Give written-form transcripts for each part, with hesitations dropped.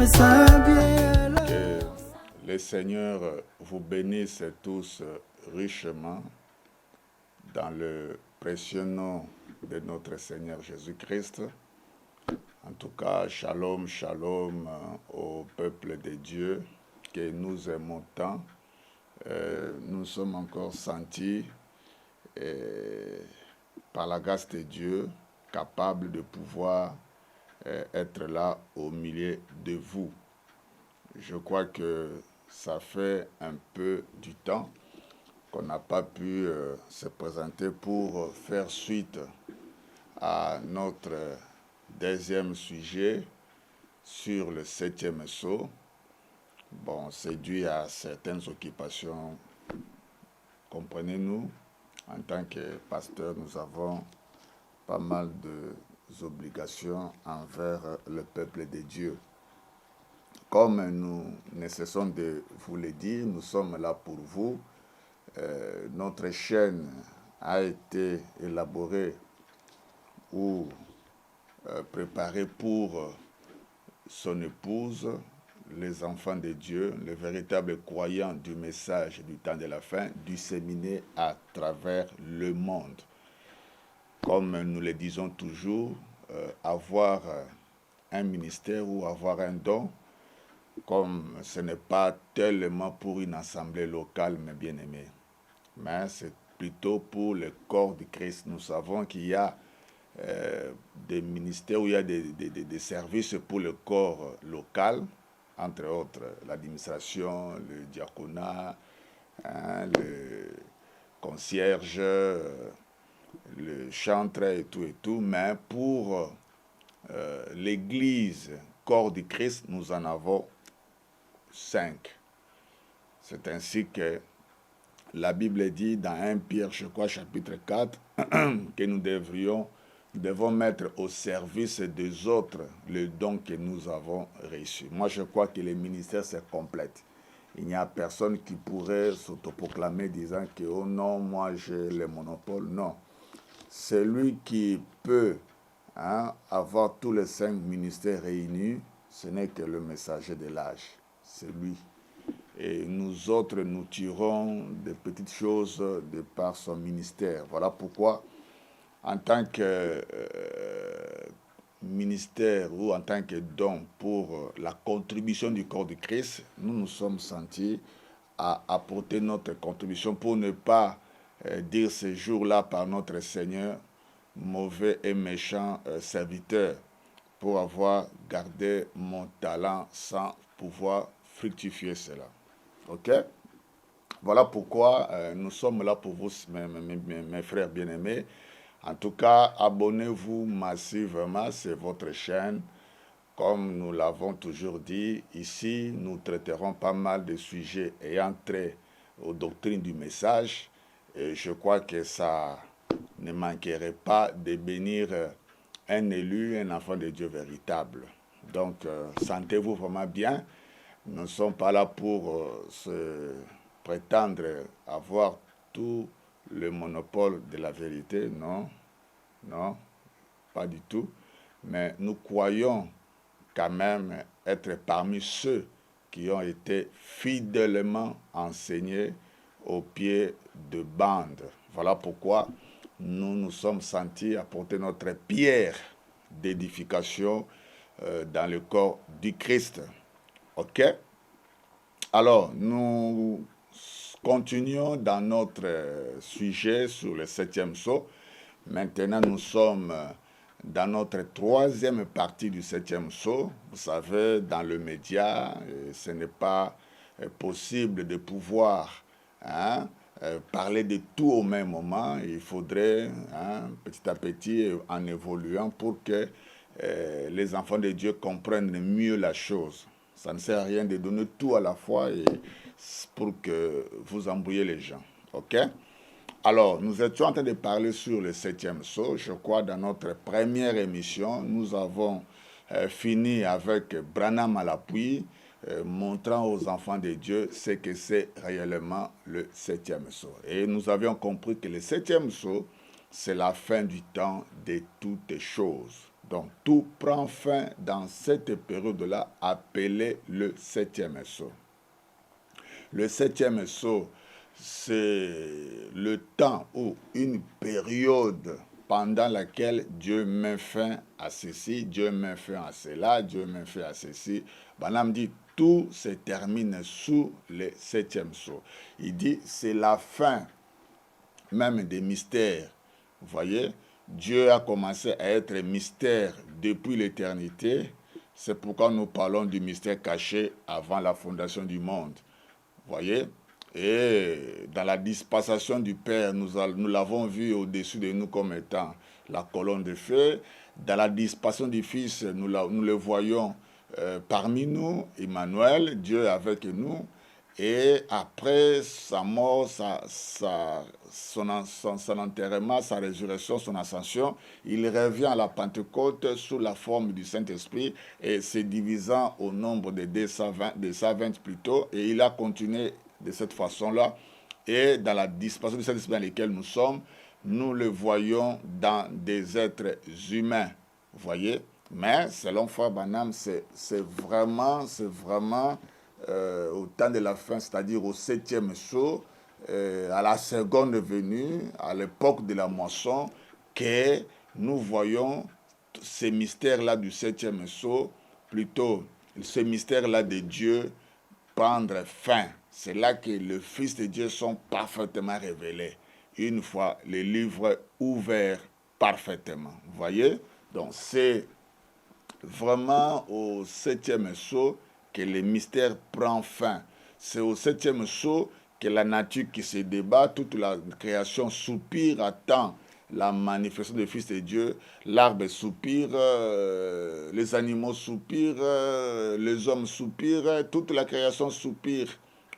Que le Seigneur vous bénisse tous richement dans le précieux nom de notre Seigneur Jésus-Christ. En tout cas, shalom, shalom au peuple de Dieu que nous aimons tant. Nous sommes encore sentis par la grâce de Dieu capables de pouvoir être là au milieu de vous. Je crois que ça fait un peu du temps qu'on n'a pas pu se présenter pour faire suite à notre deuxième sujet sur le 7e sceau. Bon, c'est dû à certaines occupations, comprenez-nous. En tant que pasteur, nous avons pas mal d'obligations envers le peuple de Dieu. Comme nous ne cessons de vous le dire, nous sommes là pour vous. Notre chaîne a été élaborée ou préparée pour son épouse, les enfants de Dieu, les véritables croyants du message du temps de la fin, disséminés à travers le monde. Comme nous le disons toujours, avoir un ministère ou avoir un don, comme ce n'est pas tellement pour une assemblée locale, mes bien-aimés, mais c'est plutôt pour le corps de Christ. Nous savons qu'il y a des ministères où il y a des services pour le corps local, entre autres l'administration, le diaconat, le concierge, le chantre et tout, mais pour l'Église, corps du Christ, nous en avons 5. C'est ainsi que la Bible dit dans 1 Pierre, je crois, chapitre 4, que nous devons mettre au service des autres le don que nous avons reçu. Moi, je crois que le ministère se complète. Il n'y a personne qui pourrait s'autoproclamer disant que, oh non, moi j'ai le monopole. Non. Celui qui peut avoir tous les 5 ministères réunis, ce n'est que le messager de l'âge. C'est lui. Et nous autres, nous tirons des petites choses de par son ministère. Voilà pourquoi, en tant que ministère ou en tant que don pour la contribution du corps de Christ, nous nous sommes sentis à apporter notre contribution pour ne pas dire ce jour-là par notre Seigneur, mauvais et méchant serviteur, pour avoir gardé mon talent sans pouvoir fructifier cela. Ok? Voilà pourquoi nous sommes là pour vous, mes frères bien-aimés. En tout cas, abonnez-vous massivement, c'est votre chaîne. Comme nous l'avons toujours dit, ici, nous traiterons pas mal de sujets ayant trait aux doctrines du message. Et je crois que ça ne manquerait pas de bénir un élu, un enfant de Dieu véritable. Donc, sentez-vous vraiment bien. Nous ne sommes pas là pour se prétendre avoir tout le monopole de la vérité. Non, non, pas du tout. Mais nous croyons quand même être parmi ceux qui ont été fidèlement enseignés au pied de bande. Voilà pourquoi nous nous sommes sentis apporter notre pierre d'édification dans le corps du Christ. Ok? Alors, nous continuons dans notre sujet sur le 7e sceau. Maintenant, nous sommes dans notre 3e partie du 7e sceau. Vous savez, dans le média, ce n'est pas possible de pouvoir parler de tout au même moment. Il faudrait, petit à petit, en évoluant pour que les enfants de Dieu comprennent mieux la chose. Ça ne sert à rien de donner tout à la fois et pour que vous embrouillez les gens. OK? Alors, nous étions en train de parler sur le 7e sceau. Je crois dans notre première émission, nous avons fini avec Branham à l'appui, montrant aux enfants de Dieu ce que c'est réellement le 7e sceau. Et nous avions compris que le 7e sceau, c'est la fin du temps de toutes choses. Donc, tout prend fin dans cette période-là, appelée le septième sceau. Le septième sceau, c'est le temps ou une période pendant laquelle Dieu met fin à ceci, Dieu met fin à cela, Dieu met fin à ceci. Banam dit, tout se termine sous le septième sceau. Il dit, c'est la fin même des mystères. Vous voyez, Dieu a commencé à être mystère depuis l'éternité. C'est pourquoi nous parlons du mystère caché avant la fondation du monde. Vous voyez? Et dans la dispensation du Père, nous l'avons vu au-dessus de nous comme étant la colonne de feu. Dans la dispensation du Fils, nous le voyons parmi nous, Emmanuel, Dieu avec nous. Et après sa mort, son enterrement, sa résurrection, son ascension, il revient à la Pentecôte sous la forme du Saint-Esprit et se divisant au nombre de 220 plutôt. Et il a continué de cette façon-là. Et dans la dispensation du Saint-Esprit dans laquelle nous sommes, nous le voyons dans des êtres humains. Vous voyez? Mais selon Frère Branham, c'est vraiment au temps de la fin, c'est-à-dire au septième sceau, à la seconde venue, à l'époque de la moisson, que nous voyons ces mystères-là du septième sceau, plutôt ces mystères-là de Dieu prendre fin. C'est là que le Fils de Dieu sont parfaitement révélés, une fois les livres ouverts parfaitement. Vous voyez? Donc c'est vraiment au septième sceau que le mystère prend fin. C'est au septième sceau que la nature qui se débat, toute la création soupire, attend la manifestation du Fils de Dieu. L'arbre soupire, les animaux soupirent, les hommes soupirent, toute la création soupire.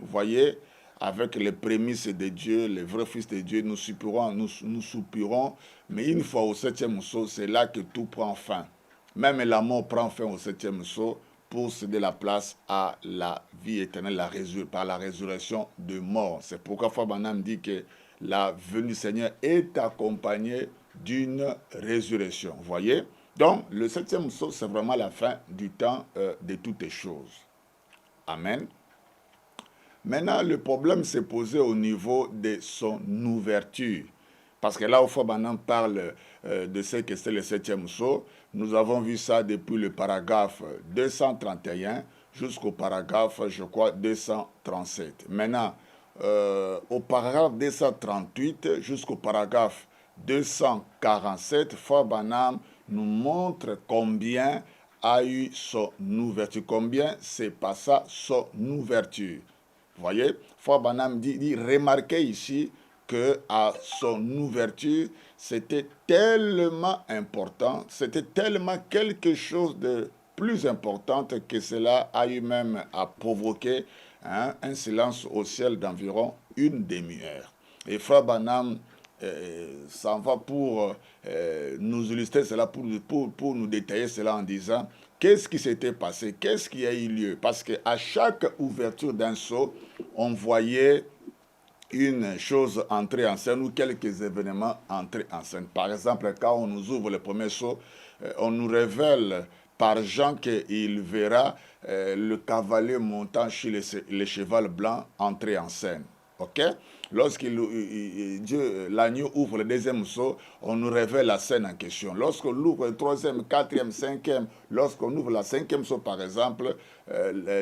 Vous voyez, avec les prémices de Dieu, les vrais Fils de Dieu, nous soupirons. Mais une fois au septième sceau, c'est là que tout prend fin. Même la mort prend fin au septième sceau pour céder la place à la vie éternelle par la résurrection de mort. C'est pourquoi Frère Branham dit que la venue du Seigneur est accompagnée d'une résurrection. Vous voyez? Donc, le septième sceau, c'est vraiment la fin du temps de toutes les choses. Amen. Maintenant, le problème s'est posé au niveau de son ouverture. Parce que là où Frère Branham parle de ce que c'est le septième sceau, nous avons vu ça depuis le paragraphe 231 jusqu'au paragraphe, je crois, 237. Maintenant, au paragraphe 238 jusqu'au paragraphe 247, Frère Branham nous montre combien a eu son ouverture, combien s'est passé son ouverture. Vous voyez, Frère Branham dit remarquez ici qu'à son ouverture, c'était tellement important, c'était tellement quelque chose de plus important que cela a eu même à provoquer un silence au ciel d'environ une demi-heure. Et Frère Branham s'en va pour nous illustrer cela, pour nous détailler cela en disant qu'est-ce qui s'était passé, qu'est-ce qui a eu lieu. Parce qu'à chaque ouverture d'un sceau, on voyait une chose entrer en scène ou quelques événements entrer en scène. Par exemple, quand on nous ouvre le premier sceau, on nous révèle par Jean qu'il verra le cavalier montant sur le cheval blanc entrer en scène. Ok? Lorsque l'agneau ouvre le deuxième sceau, on nous révèle la scène en question. Lorsqu'on ouvre le troisième, quatrième, cinquième, lorsqu'on ouvre la cinquième sceau, par exemple,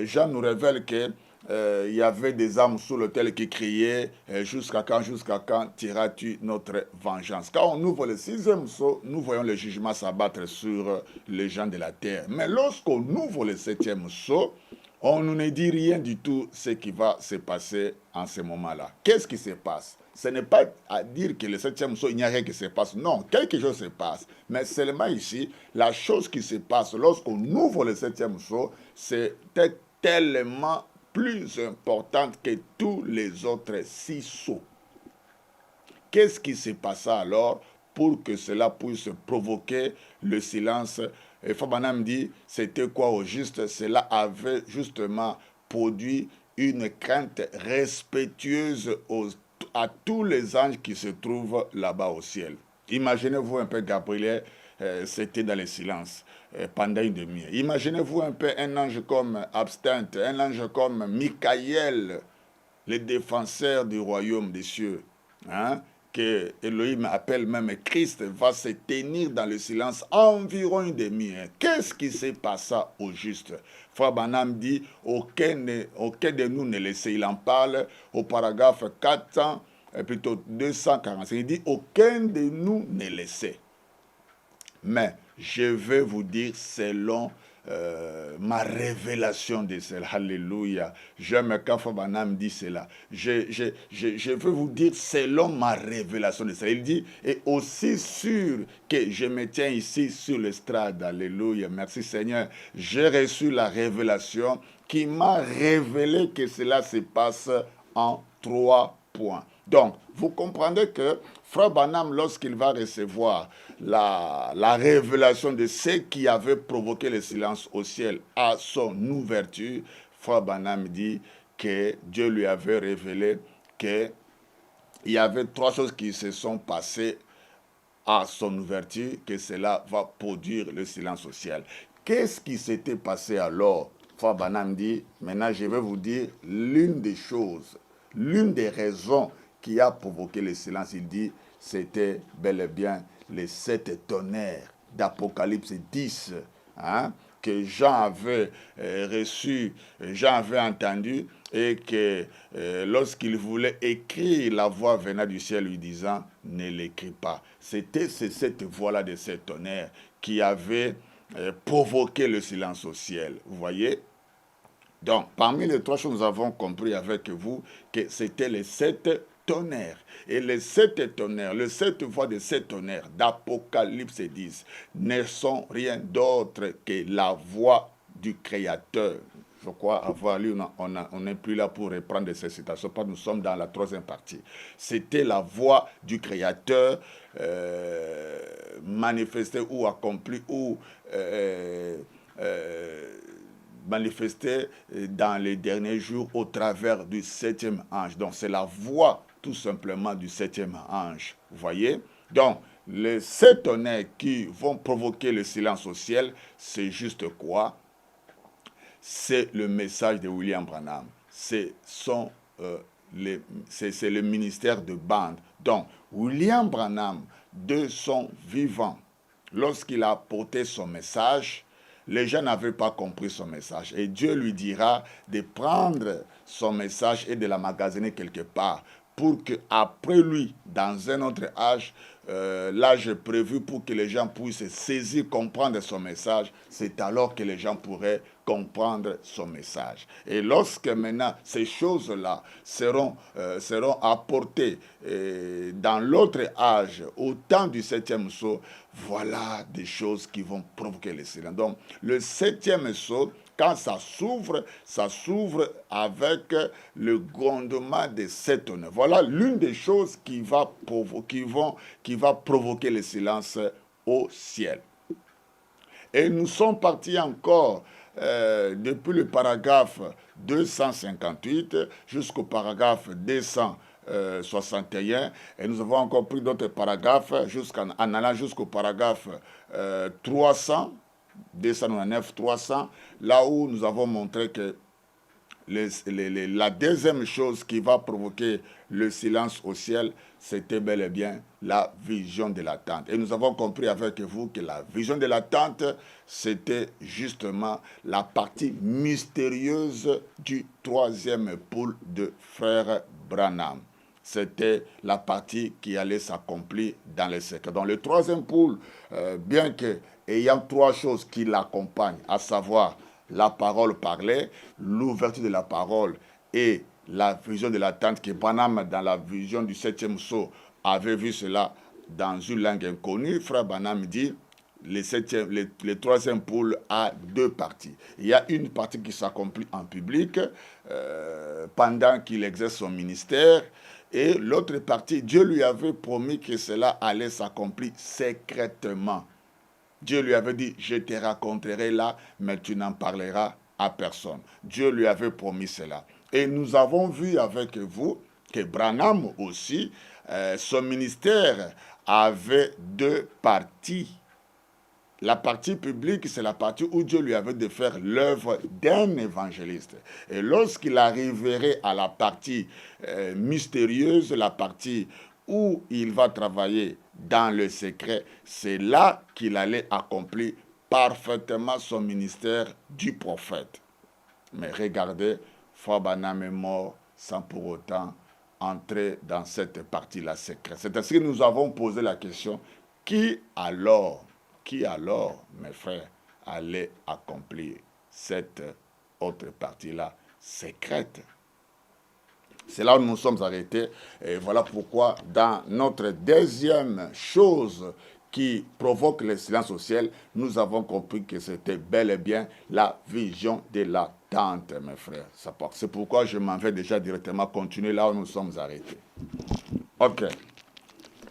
Jean nous révèle que il y avait des âmes sous l'autel qui criaient jusqu'à quand tireras-tu notre vengeance. Quand on ouvre le sixième sceau, nous voyons le jugement s'abattre sur les gens de la terre. Mais lorsqu'on ouvre le septième sceau, on ne nous dit rien du tout ce qui va se passer en ce moment-là. Qu'est-ce qui se passe? Ce n'est pas à dire que le septième sceau, il n'y a rien qui se passe. Non, quelque chose se passe. Mais seulement ici, la chose qui se passe lorsqu'on ouvre le septième sceau, c'est tellement plus importante que tous les autres 6 sceaux. Qu'est-ce qui s'est passé alors pour que cela puisse provoquer le silence? Et Frère Branham dit, c'était quoi au juste? Cela avait justement produit une crainte respectueuse à tous les anges qui se trouvent là-bas au ciel. Imaginez-vous un peu Gabriel c'était dans le silence pendant une demi-heure. Imaginez-vous un peu un ange comme Abstinence, un ange comme Michael, le défenseur du royaume des cieux, hein, que Elohim appelle même Christ, va se tenir dans le silence environ une demi-heure. Qu'est-ce qui s'est passé au juste? Frère Branham dit, aucun de nous ne le sait. Il en parle au paragraphe 400, plutôt 245. Il dit, aucun de nous ne le sait. Mais je vais vous dire selon ma révélation de cela. Alléluia. J'aime quand Fabanam dit cela. Je veux vous dire selon ma révélation de cela. Il dit, et aussi sûr que je me tiens ici sur l'estrade. Alléluia. Merci Seigneur. J'ai reçu la révélation qui m'a révélé que cela se passe en 3 points. Donc, vous comprenez que Frère Branham, lorsqu'il va recevoir la révélation de ce qui avait provoqué le silence au ciel à son ouverture, Frère Branham dit que Dieu lui avait révélé qu'il y avait 3 choses qui se sont passées à son ouverture, que cela va produire le silence au ciel. Qu'est-ce qui s'était passé alors? Frère Branham dit, maintenant je vais vous dire l'une des choses, l'une des raisons qui a provoqué le silence. Il dit, c'était bel et bien les 7 tonnerres d'Apocalypse 10, hein, que Jean avait reçu, Jean avait entendu, et que lorsqu'il voulait écrire, la voix venait du ciel lui disant, ne l'écris pas. C'était cette voix-là de 7 tonnerres qui avait provoqué le silence au ciel. Vous voyez? Donc, parmi les 3 choses, nous avons compris avec vous que c'était les 7 tonnerres. Et les 7 tonnerres, les 7 voix de 7 tonnerres d'Apocalypse 10 ne sont rien d'autre que la voix du Créateur. Je crois avoir lu, on n'est plus là pour reprendre ces citations, parce que nous sommes dans la 3e partie. C'était la voix du Créateur manifestée ou accomplie ou manifestée dans les derniers jours au travers du 7e ange. Donc c'est la voix tout simplement du 7e ange. Vous voyez? Donc les 7 tonnerres qui vont provoquer le silence au ciel, c'est juste quoi? C'est le message de William Branham. C'est le ministère de bande. Donc William Branham, de son vivant, lorsqu'il a porté son message, les gens n'avaient pas compris son message. Et Dieu lui dira de prendre son message et de l'emmagasiner quelque part pour qu'après lui, dans un autre âge, l'âge prévu pour que les gens puissent saisir, comprendre son message, c'est alors que les gens pourraient comprendre son message. Et lorsque maintenant ces choses-là seront apportées dans l'autre âge, au temps du 7e sceau, voilà des choses qui vont provoquer le silence. Donc, le 7e sceau, quand ça s'ouvre avec le grondement des 7 tonnerres. Voilà l'une des choses qui va provoquer le silence au ciel. Et nous sommes partis encore depuis le paragraphe 258 jusqu'au paragraphe 261. Et nous avons encore pris d'autres paragraphes en allant jusqu'au paragraphe 300. 299, 300, là où nous avons montré que la deuxième chose qui va provoquer le silence au ciel, c'était bel et bien la vision de la tente. Et nous avons compris avec vous que la vision de la tente, c'était justement la partie mystérieuse du 3e poule de frère Branham. C'était la partie qui allait s'accomplir dans les secrets. Dans le 3e poule, bien que ayant 3 choses qui l'accompagnent, à savoir la parole parlée, l'ouverture de la parole et la vision de la tente, que Branham, dans la vision du 7e sceau, avait vu cela dans une langue inconnue. Frère Branham dit, le 3e poule a 2 parties. Il y a une partie qui s'accomplit en public pendant qu'il exerce son ministère, et l'autre partie, Dieu lui avait promis que cela allait s'accomplir secrètement. Dieu lui avait dit, je te raconterai là, mais tu n'en parleras à personne. Dieu lui avait promis cela. Et nous avons vu avec vous que Branham aussi, son ministère avait 2 parties. La partie publique, c'est la partie où Dieu lui avait de faire l'œuvre d'un évangéliste. Et lorsqu'il arriverait à la partie mystérieuse, la partie où il va travailler dans le secret, c'est là qu'il allait accomplir parfaitement son ministère du prophète. Mais regardez, Frère Branham est mort sans pour autant entrer dans cette partie-là secrète. C'est ainsi que nous avons posé la question, qui alors, mes frères, allait accomplir cette autre partie-là secrète? C'est là où nous nous sommes arrêtés. Et voilà pourquoi, dans notre deuxième chose qui provoque le silence au ciel, nous avons compris que c'était bel et bien la vision de la tente, mes frères. C'est pourquoi je m'en vais déjà directement continuer là où nous sommes arrêtés. Ok.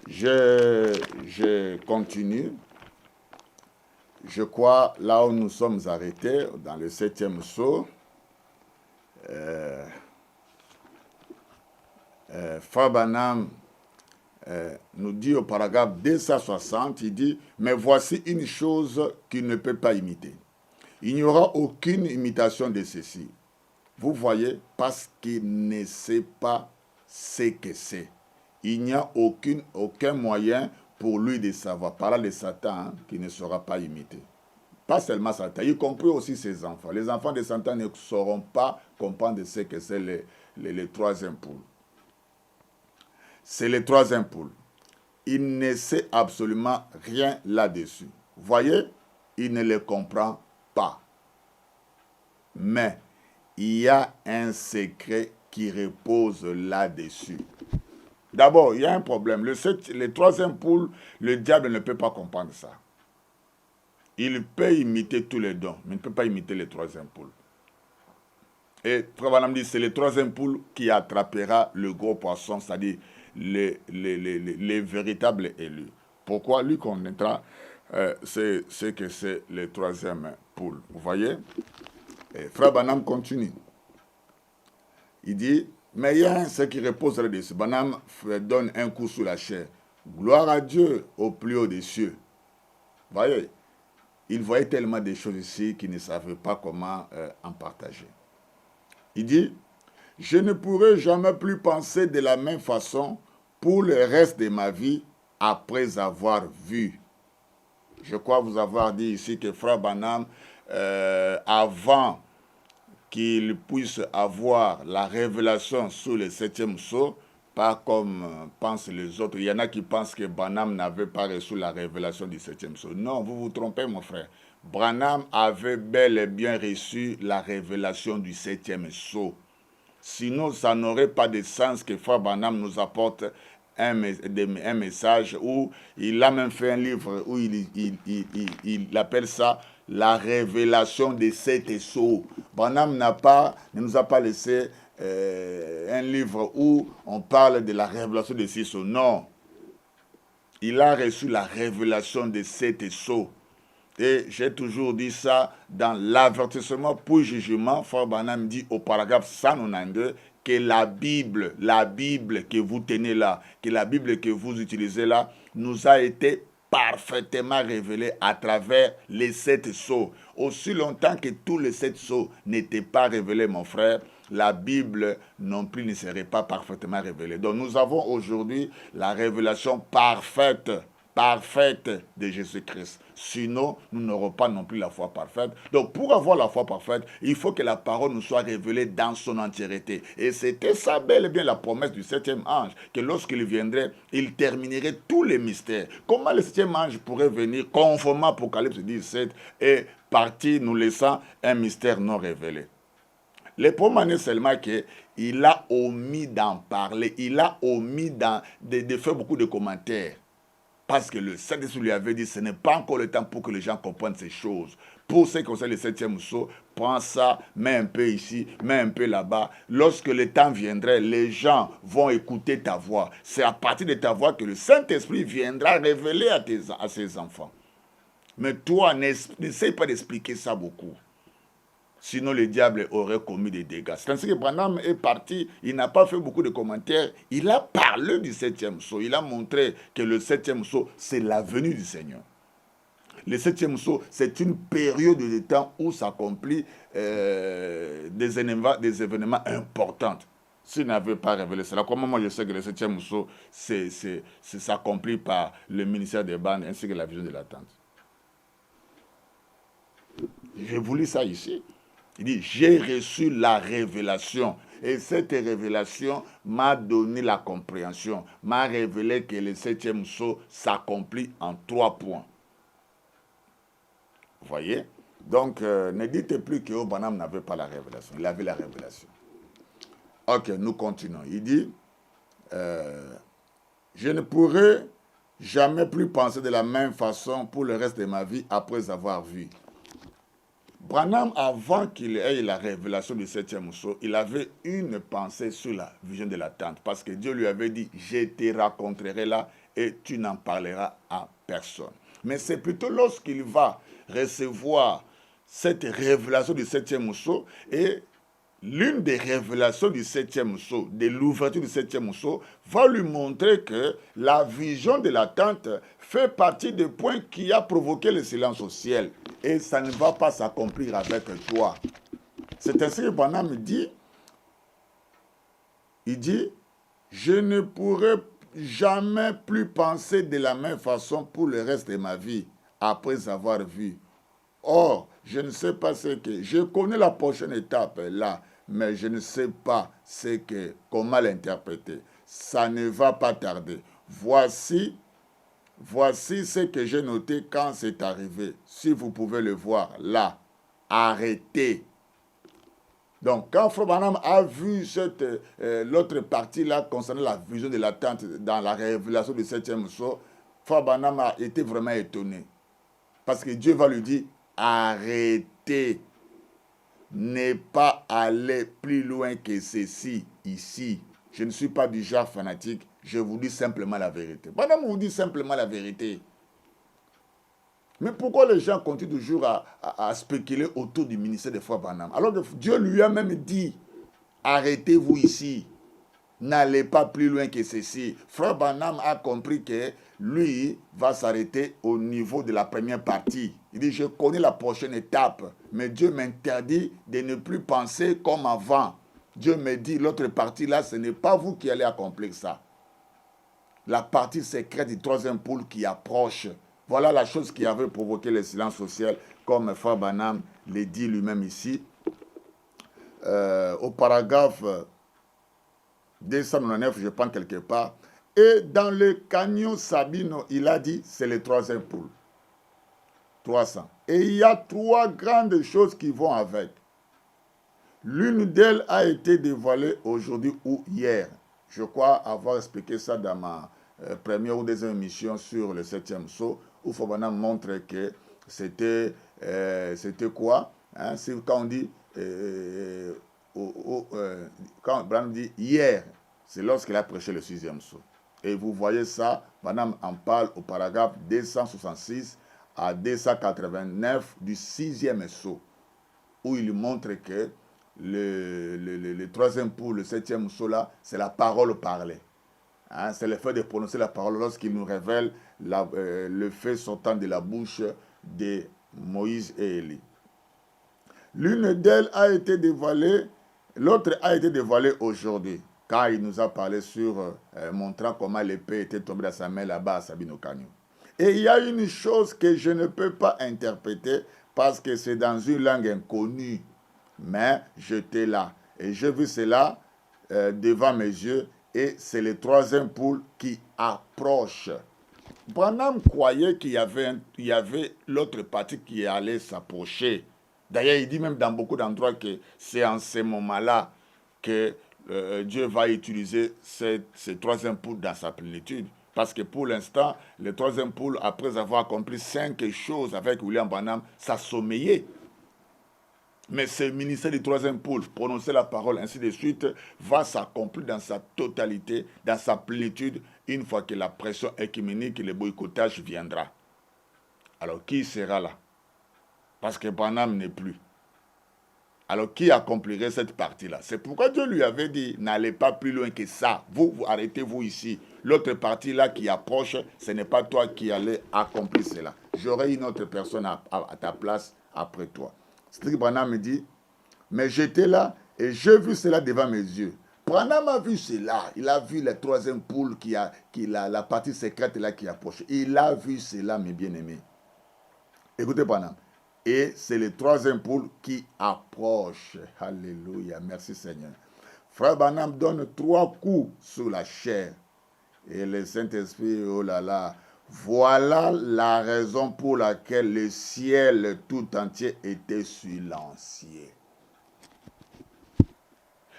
Je continue. Je crois là où nous sommes arrêtés, dans le 7e sceau. Frère Branham nous dit au paragraphe 260, il dit « Mais voici une chose qu'il ne peut pas imiter. Il n'y aura aucune imitation de ceci. » Vous voyez, parce qu'il ne sait pas ce que c'est. Il n'y a aucun moyen pour lui de savoir. Par là, le Satan qui ne sera pas imité. Pas seulement Satan, y compris aussi ses enfants. Les enfants de Satan ne sauront pas comprendre ce que c'est les troisième poule. C'est le troisième poule. Il ne sait absolument rien là-dessus. Voyez, il ne le comprend pas. Mais il y a un secret qui repose là-dessus. D'abord, il y a un problème. Le troisième poule, le diable ne peut pas comprendre ça. Il peut imiter tous les dons, mais il ne peut pas imiter le troisième poule. Et Frère Branham dit, c'est le troisième poule qui attrapera le gros poisson, c'est-à-dire les véritables élus. Pourquoi? Lui connaîtra ce que c'est le troisième poule. Vous voyez? Et Frère Branham continue. Il dit, mais il y a ce qui repose là-dessus. Branham donne un coup sur la chair. Gloire à Dieu au plus haut des cieux. Vous voyez? Il voyait tellement de choses ici qu'il ne savait pas comment en partager. Il dit, je ne pourrai jamais plus penser de la même façon pour le reste de ma vie après avoir vu. Je crois vous avoir dit ici que Frère Branham, avant qu'il puisse avoir la révélation sur le 7e sceau, pas comme pensent les autres. Il y en a qui pensent que Branham n'avait pas reçu la révélation du 7e sceau. Non, vous vous trompez, mon frère. Branham avait bel et bien reçu la révélation du 7e sceau. Sinon, ça n'aurait pas de sens que Frère Branham nous apporte un message où il a même fait un livre où il appelle ça la révélation des 7 sceaux. Branham ne nous a pas laissé un livre où on parle de la révélation des 6 sceaux. Non. Il a reçu la révélation des 7 sceaux. Et j'ai toujours dit ça dans l'avertissement pour jugement. Frère Branham dit au paragraphe 192 que la Bible que vous tenez là, que la Bible que vous utilisez là, nous a été parfaitement révélée à travers les 7 sceaux. Aussi longtemps que tous les 7 sceaux n'étaient pas révélés, mon frère, la Bible non plus ne serait pas parfaitement révélée. Donc nous avons aujourd'hui la révélation parfaite de Jésus-Christ. Sinon, nous n'aurons pas non plus la foi parfaite. Donc, pour avoir la foi parfaite, il faut que la parole nous soit révélée dans son entièreté. Et c'était ça, bel et bien, la promesse du 7e ange, que lorsqu'il viendrait, il terminerait tous les mystères. Comment le 7e ange pourrait venir, conformément à Apocalypse 17, et partir nous laissant un mystère non révélé? Le problème est seulement qu'il a omis d'en parler, il a omis de faire beaucoup de commentaires. Parce que le Saint-Esprit lui avait dit, ce n'est pas encore le temps pour que les gens comprennent ces choses. Pour ce qui concerne le 7e sceau, prends ça, mets un peu ici, mets un peu là-bas. Lorsque le temps viendrait, les gens vont écouter ta voix. C'est à partir de ta voix que le Saint-Esprit viendra révéler à ses enfants. Mais toi, n'essaye pas d'expliquer ça beaucoup. Sinon, le diable aurait commis des dégâts. C'est ainsi que Branham est parti, il n'a pas fait beaucoup de commentaires. Il a parlé du 7e sceau. Il a montré que le 7e sceau, c'est la venue du Seigneur. le septième sceau, c'est une période de temps où s'accomplit des événements importants. S'il n'avait pas révélé cela, comment moi je sais que le septième sceau s'accomplit par le ministère des bandes ainsi que la vision de l'attente? J'ai voulu ça ici. Il dit, j'ai reçu la révélation. Et cette révélation m'a donné la compréhension, m'a révélé que le septième sceau s'accomplit en 3 points. Vous voyez? Donc, ne dites plus que Branham n'avait pas la révélation. Il avait la révélation. Ok, nous continuons. Il dit, je ne pourrai jamais plus penser de la même façon pour le reste de ma vie après avoir vu. Branham, avant qu'il ait la révélation du septième sceau, il avait une pensée sur la vision de l'attente. Parce que Dieu lui avait dit, je te raconterai là et tu n'en parleras à personne. Mais c'est plutôt lorsqu'il va recevoir cette révélation du septième sceau et l'une des révélations du septième sceau, de l'ouverture du septième sceau, va lui montrer que la vision de l'attente fait partie des points qui a provoqué le silence au ciel. Et ça ne va pas s'accomplir avec toi. C'est ainsi que Branham dit, il dit, je ne pourrai jamais plus penser de la même façon pour le reste de ma vie, après avoir vu. Or, je ne sais pas ce que... Je connais la prochaine étape là, mais je ne sais pas comment l'interpréter. Ça ne va pas tarder. Voici ce que j'ai noté quand c'est arrivé. Si vous pouvez le voir là, arrêtez. Donc, quand Frère Branham a vu l'autre partie là concernant la vision de l'attente dans la révélation du septième sceau, Frère Branham a été vraiment étonné. Parce que Dieu va lui dire, arrêtez. Ne pas aller plus loin que ceci, ici. Je ne suis pas du genre fanatique, je vous dis simplement la vérité. Madame vous dit simplement la vérité. Mais pourquoi les gens continuent toujours à spéculer autour du ministère de Frère Branham? Alors que Dieu lui a même dit, arrêtez-vous ici. N'allez pas plus loin que ceci. Frère Branham a compris que lui va s'arrêter au niveau de la première partie. Il dit, je connais la prochaine étape, mais Dieu m'interdit de ne plus penser comme avant. Dieu me dit, l'autre partie là, ce n'est pas vous qui allez accomplir ça. La partie secrète du troisième pôle qui approche. Voilà la chose qui avait provoqué le silence social, comme Frère Branham le dit lui-même ici. Au paragraphe 299, je prends quelque part. Et dans le Canyon Sabino, il a dit, c'est le troisième pôle. 300. Et il y a 3 grandes choses qui vont avec. L'une d'elles a été dévoilée aujourd'hui ou hier. Je crois avoir expliqué ça dans ma première ou deuxième émission sur le septième sceau, où Fabana montre que c'était quoi, hein, quand on dit quand Branham dit hier, c'est lorsqu'il a prêché le sixième sceau. Et vous voyez ça, Branham en parle au paragraphe 266 à 289 du sixième sceau, où il montre que le troisième pôle, le septième sceau là, c'est la parole parlée. Hein, c'est le fait de prononcer la parole lorsqu'il nous révèle le fait sortant de la bouche de Moïse et Élie. L'une d'elles a été dévoilée, l'autre a été dévoilée aujourd'hui, car il nous a parlé sur montrant comment l'épée était tombée dans sa main là-bas à Sabino Canyon. Et il y a une chose que je ne peux pas interpréter parce que c'est dans une langue inconnue. Mais j'étais là et j'ai vu cela devant mes yeux et c'est le troisième pôle qui approche. Branham croyait qu'il y avait l'autre partie qui allait s'approcher. D'ailleurs, il dit même dans beaucoup d'endroits que c'est en ce moment-là que Dieu va utiliser ce troisième pôle dans sa plénitude. Parce que pour l'instant, le troisième pôle, après avoir accompli 5 choses avec William Branham, s'assommeillait. Mais ce ministère du troisième pôle, prononcer la parole, ainsi de suite, va s'accomplir dans sa totalité, dans sa plénitude, une fois que la pression écuménique et le boycottage viendra. Alors, qui sera là? Parce que Branham n'est plus. Alors, qui accomplirait cette partie-là? C'est pourquoi Dieu lui avait dit, n'allez pas plus loin que ça. Vous arrêtez-vous ici. l'autre partie là qui approche, ce n'est pas toi qui allais accomplir cela. J'aurai une autre personne à ta place après toi. Stick Branham me dit, mais j'étais là et j'ai vu cela devant mes yeux. Branham a vu cela. Il a vu la troisième poule la partie secrète là qui approche. Il a vu cela, mes bien-aimés. Écoutez, Branham. Et c'est le troisième poule qui approche. Alléluia. Merci Seigneur. Frère Branham donne 3 coups sur la chair. Et le Saint-Esprit, oh là là, voilà la raison pour laquelle le ciel tout entier était silencieux.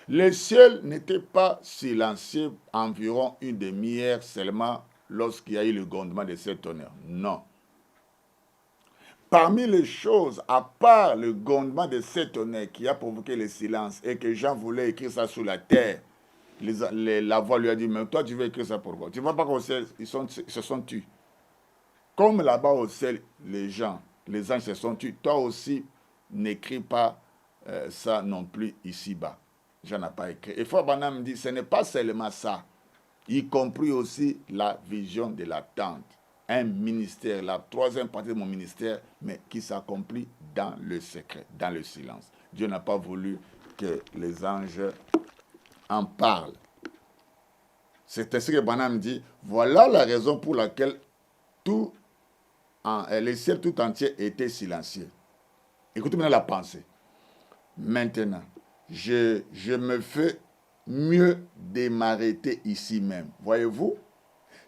Le ciel n'était pas silencieux environ une demi-heure seulement lorsqu'il y a eu le grondement de 7 tonnerres. Non. Parmi les choses, à part le grondement de 7 tonnerres qui a provoqué le silence et que Jean voulait écrire ça sur la terre, la voix lui a dit, mais toi tu veux écrire ça pourquoi? Tu ne vois pas qu'au ciel, ils se sont tus. Comme là-bas au ciel, les anges se sont tus, toi aussi n'écris pas ça non plus ici-bas. Jean n'a pas écrit. Et Frère Branham dit, ce n'est pas seulement ça, y compris aussi la vision de la tente. Un ministère, la troisième partie de mon ministère, mais qui s'accomplit dans le secret, dans le silence. Dieu n'a pas voulu que les anges en parlent. C'est ainsi que Branham dit, voilà la raison pour laquelle le ciel tout entier était silencieux. Écoutez maintenant la pensée. Maintenant, je me fais mieux de m'arrêter ici même. Voyez-vous,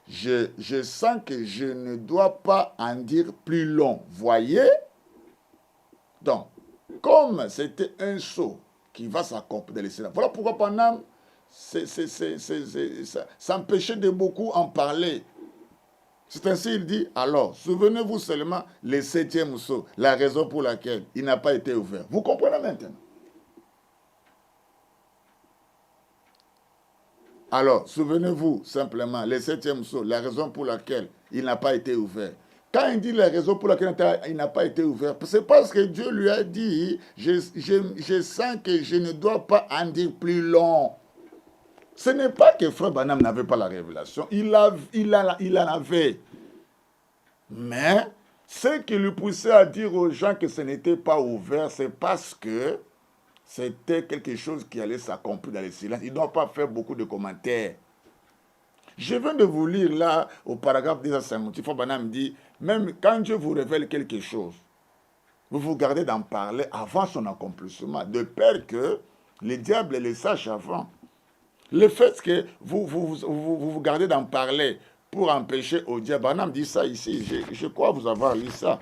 je sens que je ne dois pas en dire plus long. Voyez? Donc, comme c'était un saut qui va s'accomplir dans le silence. Voilà pourquoi Branham s'empêchait de beaucoup en parler. C'est ainsi il dit, alors, souvenez-vous seulement le 7e saut, la raison pour laquelle il n'a pas été ouvert. Vous comprenez maintenant? Alors, souvenez-vous simplement, le 7e saut, la raison pour laquelle il n'a pas été ouvert. Quand il dit la raison pour laquelle il n'a pas été ouvert, c'est parce que Dieu lui a dit, je sens que je ne dois pas en dire plus long. Ce n'est pas que Frère Branham n'avait pas la révélation, il en avait. Mais ce qui lui poussait à dire aux gens que ce n'était pas ouvert, c'est parce que c'était quelque chose qui allait s'accomplir dans le silence. Il ne doit pas faire beaucoup de commentaires. Je viens de vous lire là, au paragraphe 250, Frère Branham dit, même quand Dieu vous révèle quelque chose, vous vous gardez d'en parler avant son accomplissement, de peur que le diable le sache avant. Le fait que vous gardez d'en parler pour empêcher au diable, Branham dit ça ici, je crois vous avoir lu ça.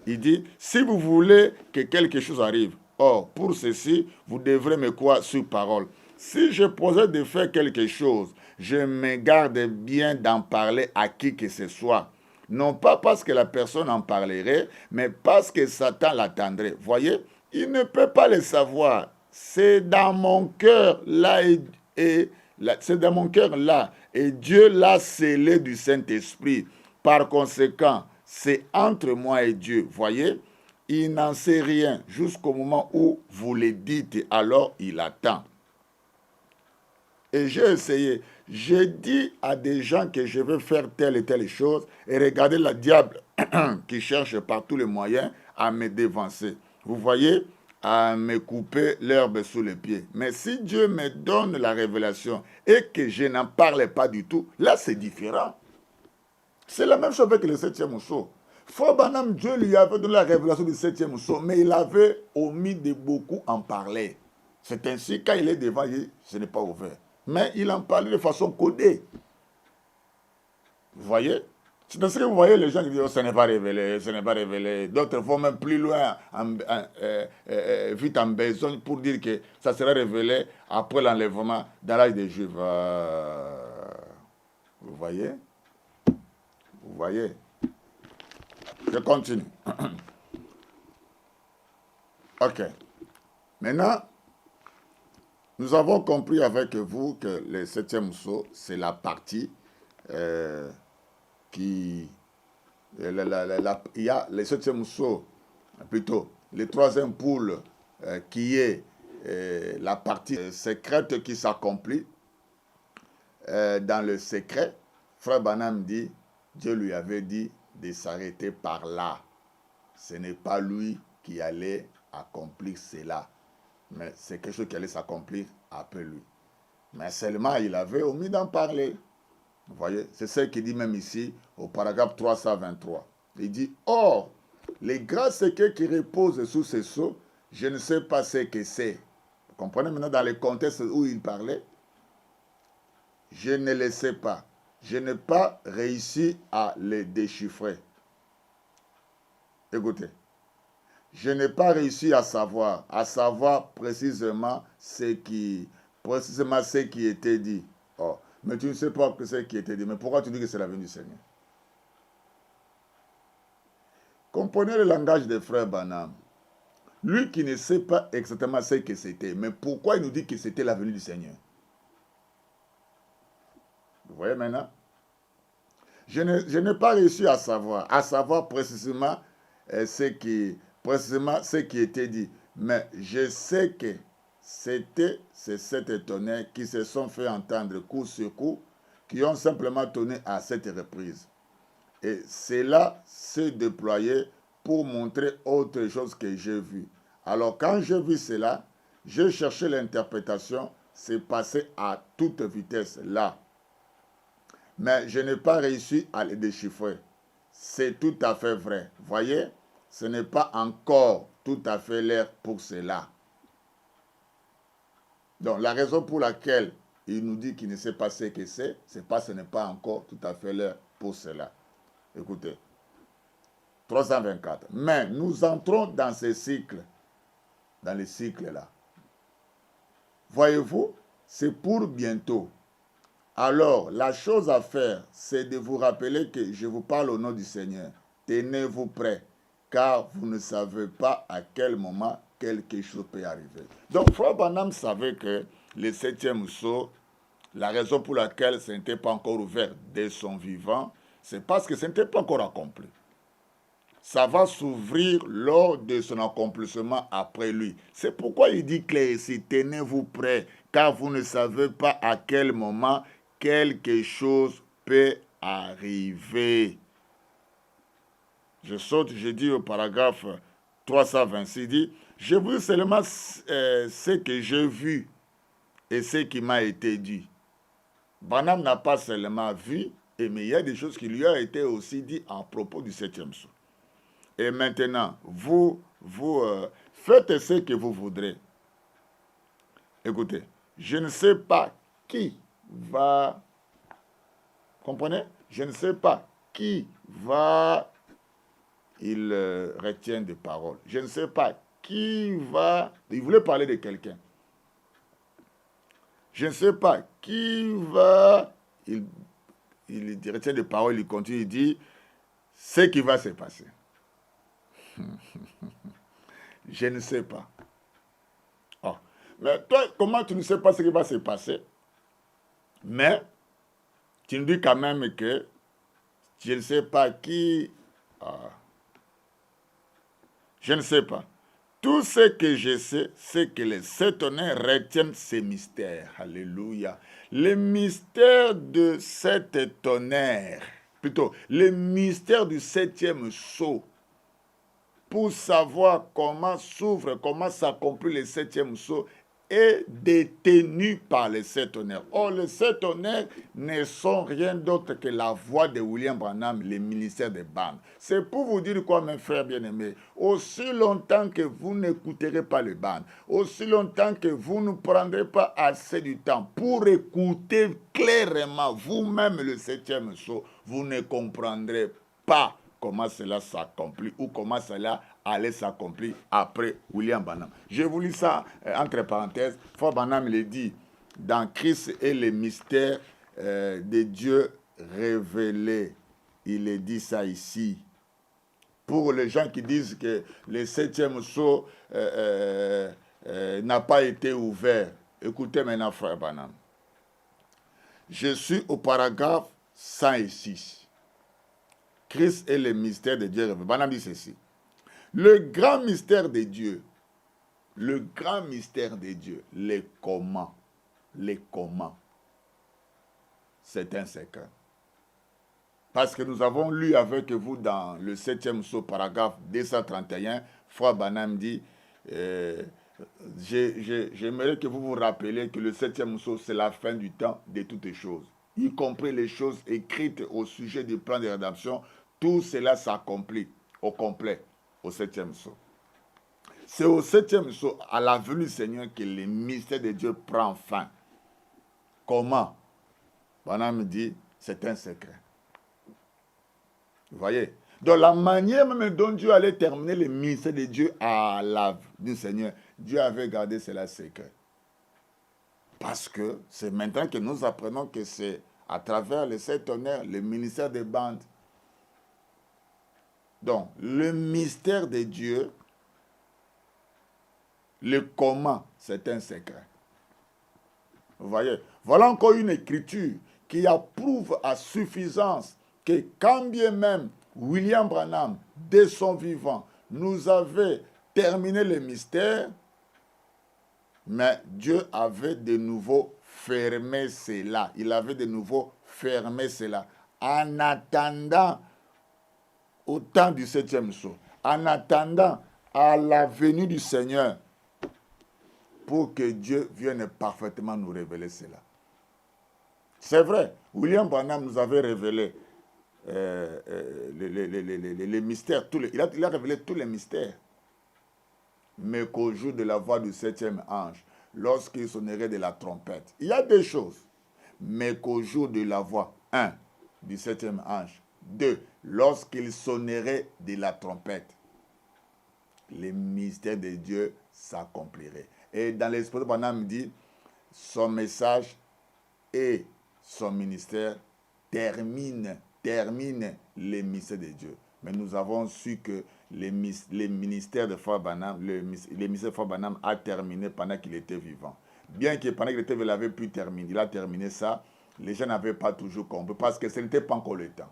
Il dit, si vous voulez que quelque chose arrive, or, pour ceci, vous devrez me croire sur parole. Si je posais de faire quelque chose, je me garde bien d'en parler à qui que ce soit. Non pas parce que la personne en parlerait, mais parce que Satan l'attendrait. Voyez, il ne peut pas le savoir. C'est dans mon cœur là c'est dans mon cœur là. Et Dieu l'a scellé du Saint-Esprit. Par conséquent, c'est entre moi et Dieu. Voyez, il n'en sait rien jusqu'au moment où vous le dites. Alors, il attend. Et j'ai essayé. J'ai dit à des gens que je veux faire telle et telle chose. Et regardez le diable qui cherche par tous les moyens à me dévancer. Vous voyez, à me couper l'herbe sous les pieds. Mais si Dieu me donne la révélation et que je n'en parle pas du tout, là c'est différent. C'est la même chose avec le 7e saut. Frère Branham, Dieu lui avait donné la révélation du 7e saut, mais il avait omis de beaucoup en parler. C'est ainsi, quand il est devant, ce n'est pas ouvert. Mais il en parlait de façon codée. Vous voyez? C'est ainsi que vous voyez les gens qui disent, oh, ce n'est pas révélé, ce n'est pas révélé. D'autres vont même plus loin, vite en besogne, pour dire que ça sera révélé après l'enlèvement dans l'âge des Juifs. Vous voyez? Vous voyez? Je continue. Ok. Maintenant, nous avons compris avec vous que le 7e saut, c'est la partie qui... il y a le 7e saut, plutôt, le 3e poule, qui est la partie secrète qui s'accomplit. dans le secret, Frère Branham dit, Dieu lui avait dit de s'arrêter par là. Ce n'est pas lui qui allait accomplir cela, mais c'est quelque chose qui allait s'accomplir après lui. Mais seulement, il avait omis d'en parler. Vous voyez, c'est ce qu'il dit même ici, au paragraphe 323. Il dit, or, les grands secrets qui reposent sous ces sceaux, je ne sais pas ce que c'est. Vous comprenez maintenant dans le contexte où il parlait? Je ne le sais pas. Je n'ai pas réussi à les déchiffrer. Écoutez, je n'ai pas réussi à savoir précisément ce qui était dit. Oh, mais tu ne sais pas ce qui était dit. Mais pourquoi tu dis que c'est la venue du Seigneur? Comprenez le langage des frères Branham. Lui qui ne sait pas exactement ce que c'était, mais pourquoi il nous dit que c'était la venue du Seigneur? Vous voyez maintenant? Je n'ai pas réussi à savoir précisément ce qui était dit. Mais je sais que c'est cet étonné qui se sont fait entendre coup sur coup, qui ont simplement tenu à cette reprise. Et cela s'est déployé pour montrer autre chose que j'ai vu. Alors quand j'ai vu cela, j'ai cherché l'interprétation, c'est passé à toute vitesse là. Mais je n'ai pas réussi à les déchiffrer. C'est tout à fait vrai. Voyez, ce n'est pas encore tout à fait l'air pour cela. Donc la raison pour laquelle il nous dit qu'il ne sait pas ce que c'est parce que ce n'est pas encore tout à fait l'air pour cela. Écoutez, 324. Mais nous entrons dans ce cycle, dans les cycles là. Voyez-vous, c'est pour bientôt. Alors, la chose à faire, c'est de vous rappeler que je vous parle au nom du Seigneur. Tenez-vous prêts, car vous ne savez pas à quel moment quelque chose peut arriver. Donc, Frère Branham savait que le 7e sceau, la raison pour laquelle ce n'était pas encore ouvert dès son vivant, c'est parce que ce n'était pas encore accompli. Ça va s'ouvrir lors de son accomplissement après lui. C'est pourquoi il dit clair ici, tenez-vous prêts, car vous ne savez pas à quel moment quelque chose peut arriver. Je saute, je dis au paragraphe 326, il dit, je vous dis seulement ce que j'ai vu et ce qui m'a été dit. Branham n'a pas seulement vu, mais il y a des choses qui lui ont été aussi dites à propos du 7e sceau. Et maintenant, vous faites ce que vous voudrez. Écoutez, je ne sais pas qui va... Comprenez? Je ne sais pas qui va... Il retient des paroles. Je ne sais pas qui va... Il voulait parler de quelqu'un. Je ne sais pas qui va... Il retient des paroles, il continue, il dit ce qui va se passer. Je ne sais pas. Oh. Mais toi, comment tu ne sais pas ce qui va se passer? Mais tu nous dis quand même que je ne sais pas qui... Je ne sais pas. Tout ce que je sais, c'est que les 7 tonnerres retiennent ces mystères. Alléluia. Les mystères de 7 tonnerres, plutôt, les mystères du 7e sceau, pour savoir comment s'ouvre, comment s'accomplit le 7e sceau, est détenu par les 7 tonnerres. Or, les 7 tonnerres ne sont rien d'autre que la voix de William Branham, le ministère des bandes. C'est pour vous dire quoi, mes frères bien-aimés, aussi longtemps que vous n'écouterez pas les bandes, aussi longtemps que vous ne prendrez pas assez du temps pour écouter clairement vous-même le 7e sceau, vous ne comprendrez pas comment cela s'accomplit ou comment cela allait s'accomplir après William Branham. Je vous lis ça entre parenthèses. Frère Branham le dit dans Christ et les mystères de Dieu révélés. Il est dit ça ici. Pour les gens qui disent que le 7e sceau n'a pas été ouvert, écoutez maintenant, frère Branham. Je suis au paragraphe 106. Christ est le mystère de Dieu révélé. Branham dit ceci. Le grand mystère de Dieu, les comment. c'est un secret. Parce que nous avons lu avec vous dans le 7e psaume, paragraphe 231, Frère Branham dit, j'aimerais que vous vous rappeliez que le 7e psaume, c'est la fin du temps de toutes les choses, y compris les choses écrites au sujet du plan de rédemption. Tout cela s'accomplit au complet au 7e psaume. C'est au 7e psaume, à la venue du Seigneur, que le mystère de Dieu prend fin. Comment? Branham dit, c'est un secret. Vous voyez? Donc la manière même dont Dieu allait terminer le ministère de Dieu à la du Seigneur, Dieu avait gardé cela secret. Parce que c'est maintenant que nous apprenons que c'est à travers les 7 honneurs, le ministère des bandes. Donc le mystère de Dieu, le comment, c'est un secret. Vous voyez? Voilà encore une écriture qui approuve à suffisance que quand bien même William Branham, dès son vivant, nous avait terminé le mystère, mais Dieu avait de nouveau fermé cela. Il avait de nouveau fermé cela. En attendant au temps du 7e psaume, en attendant à la venue du Seigneur, pour que Dieu vienne parfaitement nous révéler cela. C'est vrai, William Branham nous avait révélé les mystères, il a révélé tous les mystères. Mais qu'au jour de la voix du 7e ange, lorsqu'il sonnerait de la trompette, il y a des choses. Mais qu'au jour de la voix, 1, du 7e ange, 2, lorsqu'il sonnerait de la trompette, les mystères de Dieu s'accompliraient. Et dans l'esprit de Branham dit, son message et son ministère terminent les mystères de Dieu. Mais nous avons su que les ministères de Frère Branham, le ministère de Frère Branham a terminé pendant qu'il était vivant. Bien que pendant qu'il était vivant, il avait pu terminer. Il a terminé ça. Les gens n'avaient pas toujours compris parce que ce n'était pas encore le temps.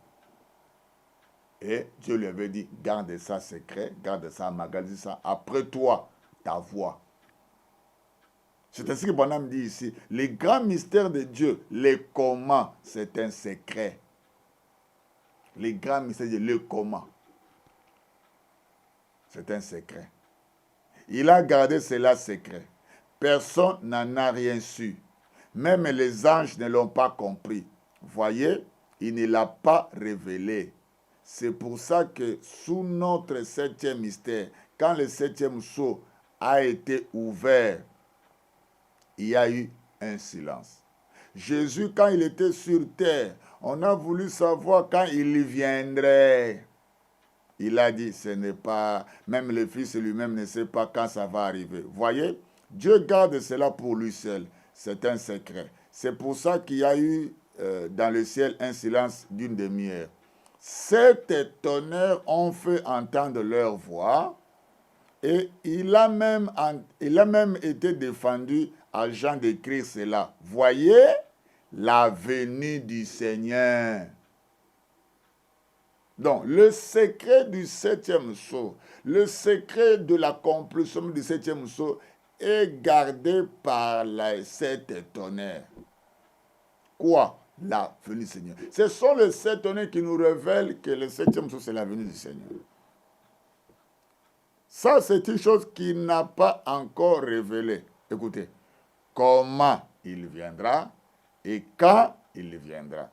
Et Dieu lui avait dit, garde ça secret, garde ça, magasine ça. Après toi, ta voix. C'est ainsi que Branham dit ici, les grands mystères de Dieu, les comment, c'est un secret. Les grands mystères de Dieu, le comment, c'est un secret. Il a gardé cela secret. Personne n'en a rien su. Même les anges ne l'ont pas compris. Voyez, il ne l'a pas révélé. C'est pour ça que sous notre 7e mystère, quand le 7e sceau a été ouvert, il y a eu un silence. Jésus, quand il était sur terre, on a voulu savoir quand il viendrait. Il a dit, ce n'est pas, même le Fils lui-même ne sait pas quand ça va arriver. Voyez, Dieu garde cela pour lui seul. C'est un secret. C'est pour ça qu'il y a eu dans le ciel un silence d'une demi-heure. 7 tonnerres ont fait entendre leur voix et il a même été défendu à Jean d'écrire cela. Voyez la venue du Seigneur. Donc, le secret du 7e sceau, le secret de l'accomplissement du 7e sceau est gardé par les 7 tonnerres. Quoi? La venue du Seigneur. Ce sont les 7 tonnerres qui nous révèlent que le 7e sceau, c'est la venue du Seigneur. Ça, c'est une chose qu'il n'a pas encore révélée. Écoutez, comment il viendra et quand il viendra.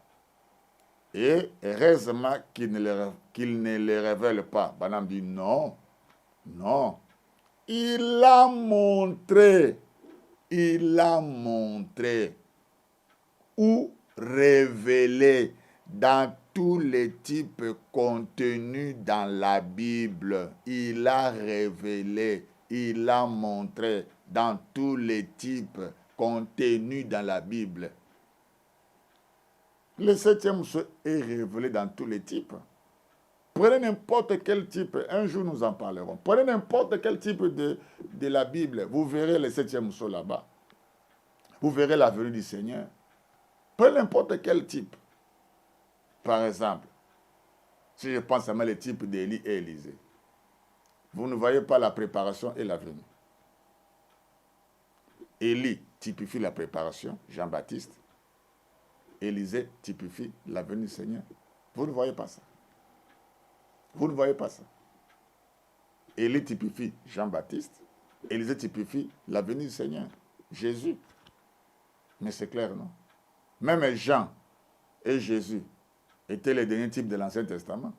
Et heureusement qu'il ne le révèle pas. Branham dit non, non. Il a montré ou révélé dans tous les types contenus dans la Bible. Il a révélé, il a montré dans tous les types contenus dans la Bible. Le 7e sceau est révélé dans tous les types. Prenez n'importe quel type, un jour nous en parlerons. Prenez n'importe quel type de la Bible, vous verrez le 7e sceau là-bas. Vous verrez la venue du Seigneur. Prenez n'importe quel type. Par exemple, si je pense à le type d'Élie et Élisée, vous ne voyez pas la préparation et la venue. Élie typifie la préparation, Jean-Baptiste. Élisée typifie la venue du Seigneur. Vous ne voyez pas ça. Vous ne voyez pas ça. Élie typifie Jean-Baptiste. Élisée typifie la venue du Seigneur. Jésus. Mais c'est clair, non? Même Jean et Jésus étaient les derniers types de l'Ancien Testament.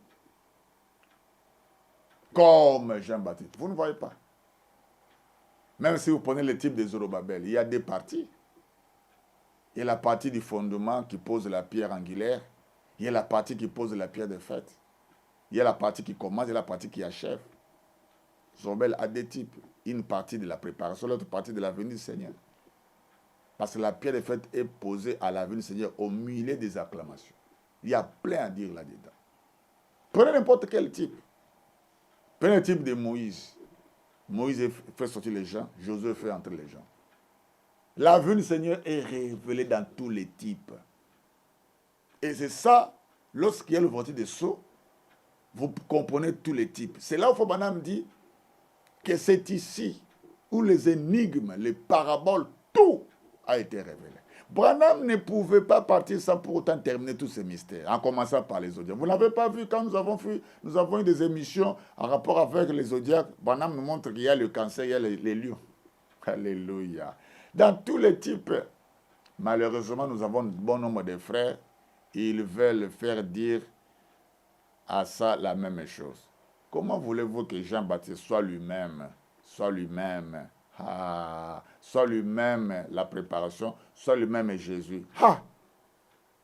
Comme Jean-Baptiste. Vous ne voyez pas. Même si vous prenez le type de Zorobabel, il y a des parties. Il y a la partie du fondement qui pose la pierre angulaire. Il y a la partie qui pose la pierre de fête. Il y a la partie qui commence et la partie qui achève. Zorobabel a des types. Une partie de la préparation, l'autre partie de la venue du Seigneur. Parce que la pierre de fête est posée à la venue du Seigneur au milieu des acclamations. Il y a plein à dire là-dedans. Prenez n'importe quel type. Prenez le type de Moïse. Moïse fait sortir les gens, Josué fait entrer les gens. La venue du Seigneur est révélée dans tous les types. Et c'est ça, lorsqu'il y a l'ouverture des sceaux, vous comprenez tous les types. C'est là où Fobanam dit que c'est ici où les énigmes, les paraboles, tout a été révélé. Branham ne pouvait pas partir sans pour autant terminer tous ces mystères, en commençant par les zodiacs. Vous n'avez pas vu quand nous avons eu des émissions en rapport avec les zodiacs. Branham nous montre qu'il y a le cancer, il y a les lions. Alléluia. Dans tous les types, malheureusement, nous avons un bon nombre de frères. Ils veulent faire dire à ça la même chose. Comment voulez-vous que Jean-Baptiste soit lui-même la préparation, soit lui-même Jésus?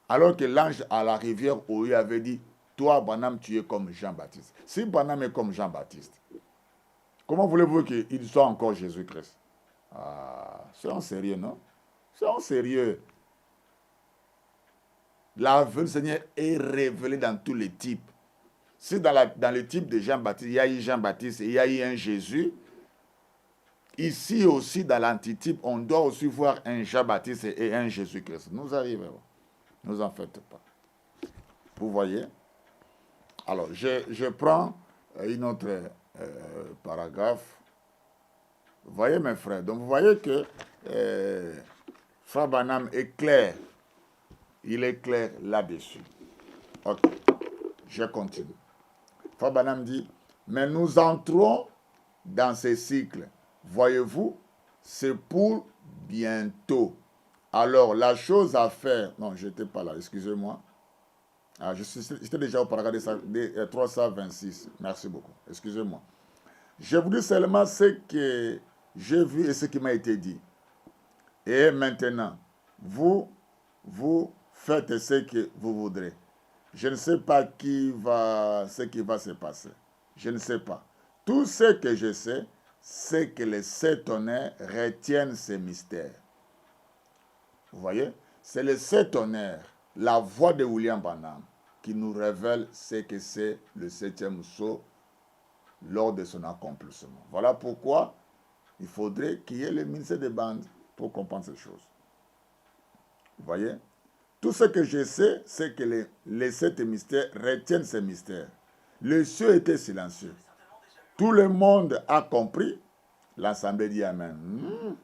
Alors que l'ange à la rivière où il avait dit, toi, Branham, tu es comme Jean-Baptiste. Si Branham est comme Jean-Baptiste, comment voulez-vous qu'il soit encore Jésus-Christ? C'est en sérieux, non? C'est en sérieux. La venue du Seigneur est révélée dans tous les types. Si dans le type de Jean-Baptiste, il y a eu Jean-Baptiste et il y a eu un Jésus, ici aussi, dans l'antitype, on doit aussi voir un Jean-Baptiste et un Jésus-Christ. Nous arriverons. Ne vous en faites pas. Vous voyez? Alors, je prends une autre paragraphe. Vous voyez, mes frères? Donc, vous voyez que Frère Branham est clair. Il est clair là-dessus. Ok. Je continue. Frère Branham dit, mais nous entrons dans ces cycles. Voyez-vous, c'est pour bientôt. Alors, la chose à faire... Non, je n'étais pas là, excusez-moi. J'étais déjà au paragraphe 326. Merci beaucoup. Excusez-moi. Je vous dis seulement ce que j'ai vu et ce qui m'a été dit. Et maintenant, vous faites ce que vous voudrez. Je ne sais pas ce qui va se passer. Je ne sais pas. Tout ce que je sais, c'est que les 7 tonnerres retiennent ces mystères. Vous voyez? C'est les 7 tonnerres, la voix de William Branham, qui nous révèle ce que c'est le 7e sceau lors de son accomplissement. Voilà pourquoi il faudrait qu'il y ait le ministère des bandes pour comprendre ces choses. Vous voyez? Tout ce que je sais, c'est que les 7 mystères retiennent ces mystères. Le ciel était silencieux. Tout le monde a compris. L'assemblée dit Amen.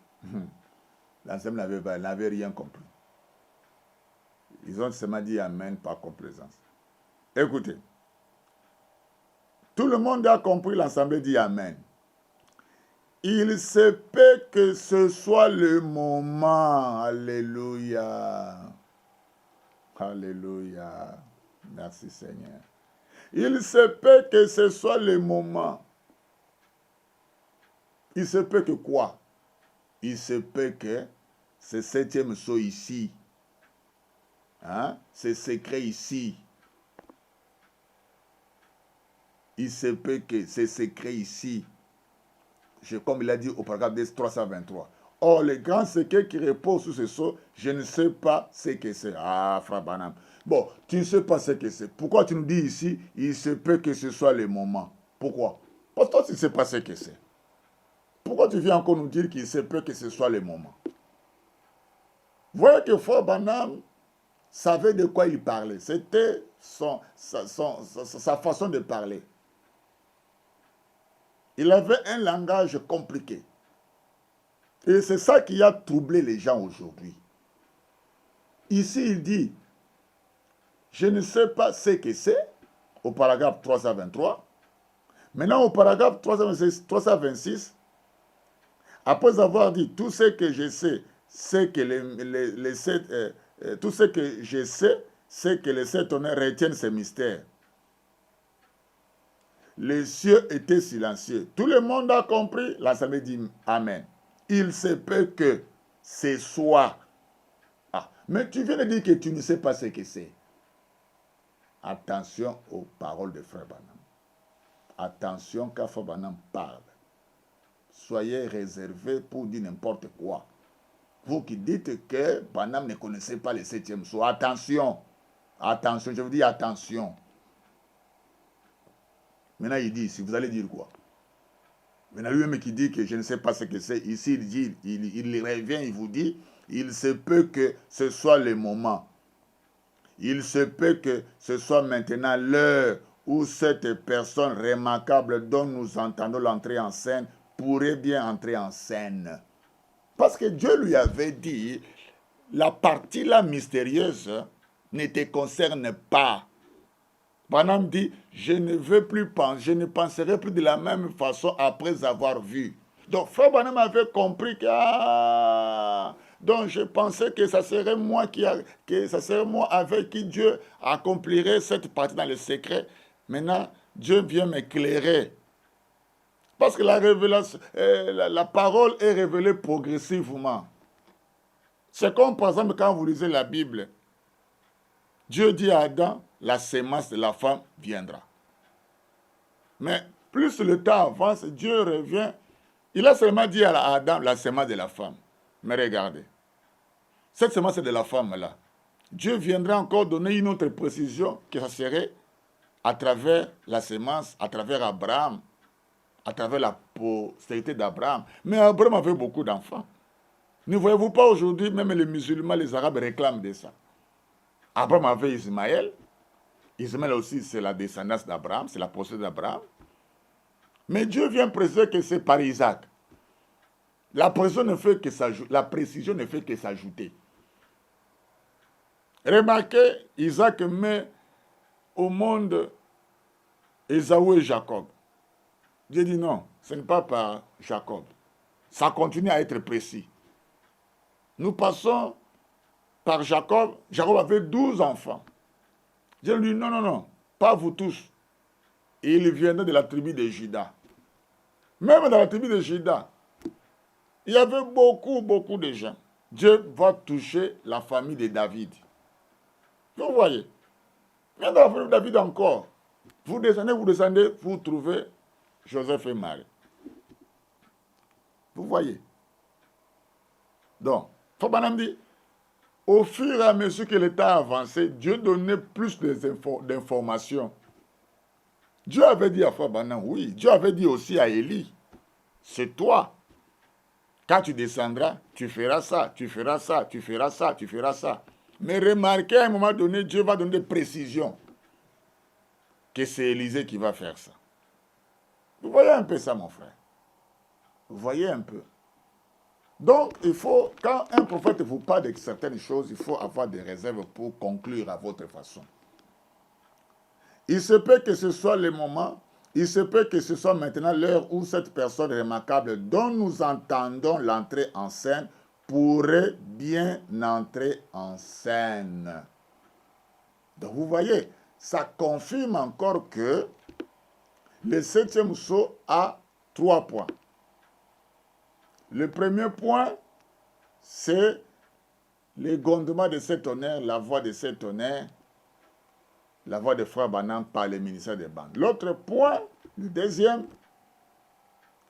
L'assemblée n'avait rien compris. Ils ont seulement dit Amen par complaisance. Écoutez. Tout le monde a compris, l'assemblée dit Amen. Il se peut que ce soit le moment. Alléluia. Alléluia. Merci Seigneur. Il se peut que ce soit le moment. Il se peut que quoi? Il se peut que ce 7e sceau ici, ce secret ici, il se peut que ce secret ici, comme il a dit au paragraphe 323, or, le grand secret qui repose sur ce sceau, je ne sais pas ce que c'est. Frère Branham. Bon, tu ne sais pas ce que c'est. Pourquoi tu nous dis ici, il se peut que ce soit le moment? Pourquoi? Parce que toi, tu ne sais pas ce que c'est. Pourquoi tu viens encore nous dire qu'il se peut que ce soit le moment? Vous voyez que Frère Branham savait de quoi il parlait. C'était sa façon de parler. Il avait un langage compliqué. Et c'est ça qui a troublé les gens aujourd'hui. Ici, il dit, je ne sais pas ce que c'est, au paragraphe 323. Maintenant, au paragraphe 326, après avoir dit tout ce que je sais, c'est que tout ce que je sais, c'est que les sept honneurs retiennent ces mystères. Les cieux étaient silencieux. Tout le monde a compris. L'Assemblée dit Amen. Il se peut que ce soit. Ah, mais tu viens de dire que tu ne sais pas ce que c'est. Attention aux paroles de Frère Branham. Attention quand Frère Branham parle. Soyez réservés pour dire n'importe quoi. Vous qui dites que Branham ne connaissait pas le septième sceau. Attention. Attention, je vous dis attention. Maintenant, il dit, si vous allez dire quoi? Maintenant, lui-même qui dit que je ne sais pas ce que c'est, ici, il dit, il revient, il vous dit, il se peut que ce soit le moment. Il se peut que ce soit maintenant l'heure où cette personne remarquable dont nous entendons l'entrée en scène pourrait bien entrer en scène. Parce que Dieu lui avait dit, la partie là mystérieuse ne te concerne pas. Branham dit, je ne veux plus penser, je ne penserai plus de la même façon après avoir vu. Donc, Frère Branham avait compris que, donc je pensais que ça serait moi avec qui Dieu accomplirait cette partie dans le secret. Maintenant, Dieu vient m'éclairer. Parce que la révélation, la parole est révélée progressivement. C'est comme par exemple quand vous lisez la Bible. Dieu dit à Adam, la sémence de la femme viendra. Mais plus le temps avance, Dieu revient. Il a seulement dit à Adam, la sémence de la femme. Mais regardez, cette sémence de la femme-là, Dieu viendra encore donner une autre précision que ça serait à travers la sémence, à travers Abraham, à travers la postérité d'Abraham. Mais Abraham avait beaucoup d'enfants. Ne voyez-vous pas aujourd'hui, même les musulmans, les arabes réclament de ça. Abraham avait Ismaël. Ismaël aussi, c'est la descendance d'Abraham, c'est la postérité d'Abraham. Mais Dieu vient préciser que c'est par Isaac. La précision ne fait que s'ajouter. Remarquez, Isaac met au monde Ésaü et Jacob. Dieu dit non, ce n'est pas par Jacob. Ça continue à être précis. Nous passons par Jacob. Jacob avait 12 enfants. Dieu lui dit non, non, non, pas vous tous. Et il viendrait de la tribu de Juda. Même dans la tribu de Juda, il y avait beaucoup de gens. Dieu va toucher la famille de David. Vous voyez. Même dans la famille de David encore. Vous descendez, vous trouvez Joseph et Marie. Vous voyez. Donc, Branham dit, au fur et à mesure que le temps avançait, Dieu donnait plus d'informations. Dieu avait dit à Branham, oui. Dieu avait dit aussi à Élie, c'est toi. Quand tu descendras, tu feras ça, tu feras ça, tu feras ça, tu feras ça. Mais remarquez, à un moment donné, Dieu va donner des précisions. Que c'est Élisée qui va faire ça. Vous voyez un peu ça, mon frère. Vous voyez un peu. Donc, il faut, quand un prophète vous parle de certaines choses, il faut avoir des réserves pour conclure à votre façon. Il se peut que ce soit le moment, il se peut que ce soit maintenant l'heure où cette personne remarquable dont nous entendons l'entrée en scène pourrait bien entrer en scène. Donc, vous voyez, ça confirme encore que le septième sceau a 3 points. Le premier point, c'est le grondement de cet honneur, la voix de cet honneur, la voix de Frère Branham par le ministère des bandes. L'autre point, le deuxième,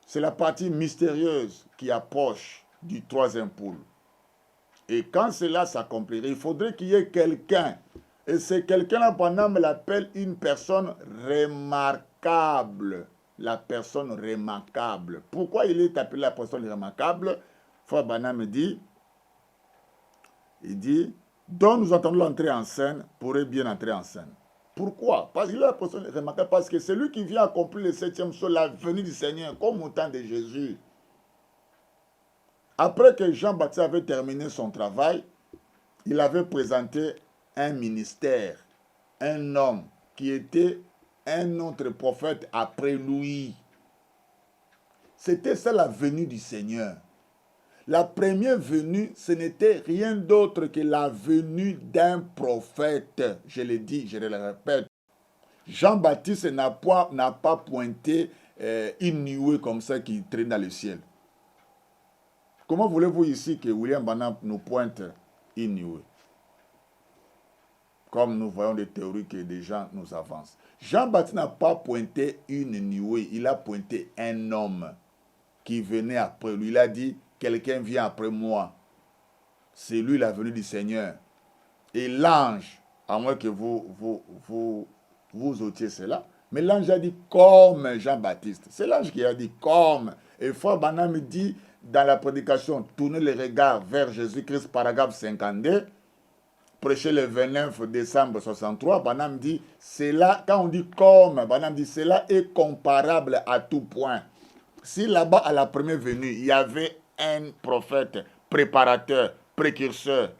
c'est la partie mystérieuse qui approche du troisième pôle. Et quand cela s'accomplirait, il faudrait qu'il y ait quelqu'un. Et c'est quelqu'un-là, Branham l'appelle une personne remarquable. La personne remarquable. Pourquoi il est appelé la personne remarquable? Frère Branham dit, dont nous entendons l'entrée en scène, pourrait bien entrer en scène. Pourquoi? Parce qu'il est la personne remarquable, parce que c'est lui qui vient accomplir le septième sceau, la venue du Seigneur, comme au temps de Jésus. Après que Jean-Baptiste avait terminé son travail, il avait présenté un ministère un homme qui était un autre prophète après lui. C'était ça la venue du Seigneur. La première venue, ce n'était rien d'autre que la venue d'un prophète. Je le dis, je le répète. Jean-Baptiste n'a pas pointé une nuée comme ça qui traîne dans le ciel. Comment voulez-vous ici que William Branham nous pointe une nuée? Comme nous voyons des théories que des gens nous avancent. Jean-Baptiste n'a pas pointé une nuée, il a pointé un homme qui venait après lui. Il a dit, quelqu'un vient après moi. C'est lui la venue du Seigneur. Et l'ange, à moins que vous ôtiez cela, mais l'ange a dit comme Jean-Baptiste. C'est l'ange qui a dit comme. Et Frère Branham dit dans la prédication, tournez les regards vers Jésus-Christ, paragraphe 52, prêché le 29 décembre 63, Branham dit, c'est là, quand on dit comme, Branham dit, cela est comparable à tout point. Si là-bas, à la première venue, il y avait un prophète, préparateur, précurseur,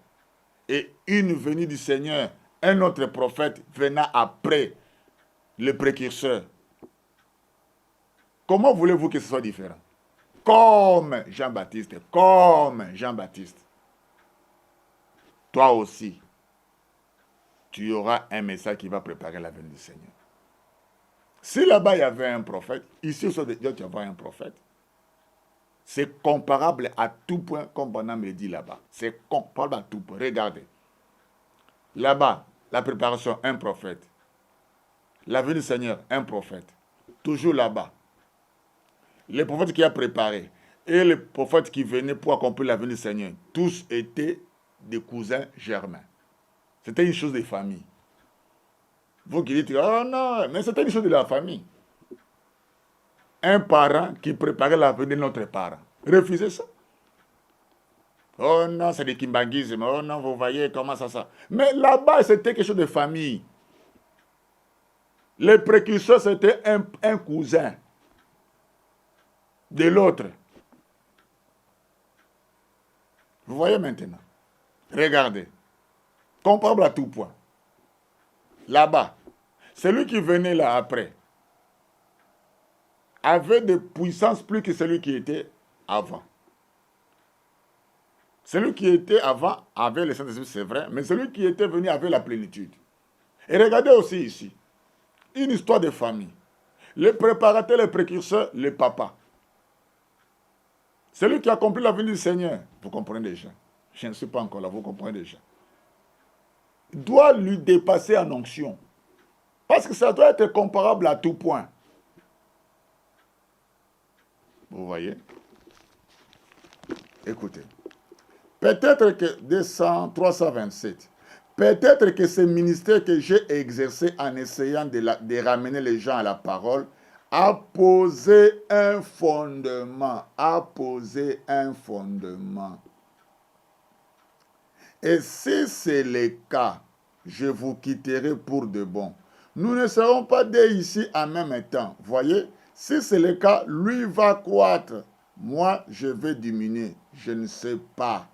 et une venue du Seigneur, un autre prophète venant après le précurseur, comment voulez-vous que ce soit différent? Comme Jean-Baptiste, comme Jean-Baptiste. Toi aussi, tu auras un message qui va préparer la venue du Seigneur. Si là-bas il y avait un prophète, ici tu vas avoir un prophète. C'est comparable à tout point, comme Branham le dit là-bas. C'est comparable à tout point. Regardez. Là-bas, la préparation, un prophète. La venue du Seigneur, un prophète. Toujours là-bas. Les prophètes qui a préparé et les prophètes qui venaient pour accomplir la venue du Seigneur, tous étaient des cousins germains. C'était une chose de famille. Vous qui dites, oh non, mais c'était une chose de la famille. Un parent qui préparait la venue de notre parent. Refusez ça. Oh non, c'est du kimbanguisme. Oh non, vous voyez comment ça. Mais là-bas, c'était quelque chose de famille. Le précurseur, c'était un cousin de l'autre. Vous voyez maintenant. Regardez. Comparable à tout point. Là-bas, celui qui venait là après avait des puissances plus que celui qui était avant. Celui qui était avant avait le Saint-Esprit, c'est vrai, mais celui qui était venu avait la plénitude. Et regardez aussi ici, une histoire de famille. Le préparateur, le précurseur, le papa. Celui qui a accompli la venue du Seigneur, vous comprenez déjà. Je ne suis pas encore là, vous comprenez déjà. Doit lui dépasser en onction. Parce que ça doit être comparable à tout point. Vous voyez? Écoutez. Peut-être que 327. Peut-être que ce ministère que j'ai exercé en essayant de ramener les gens à la parole a posé un fondement. Et si c'est le cas, je vous quitterai pour de bon. Nous ne serons pas deux ici en même temps. Voyez, si c'est le cas, lui va croître. Moi, je vais diminuer. Je ne sais pas.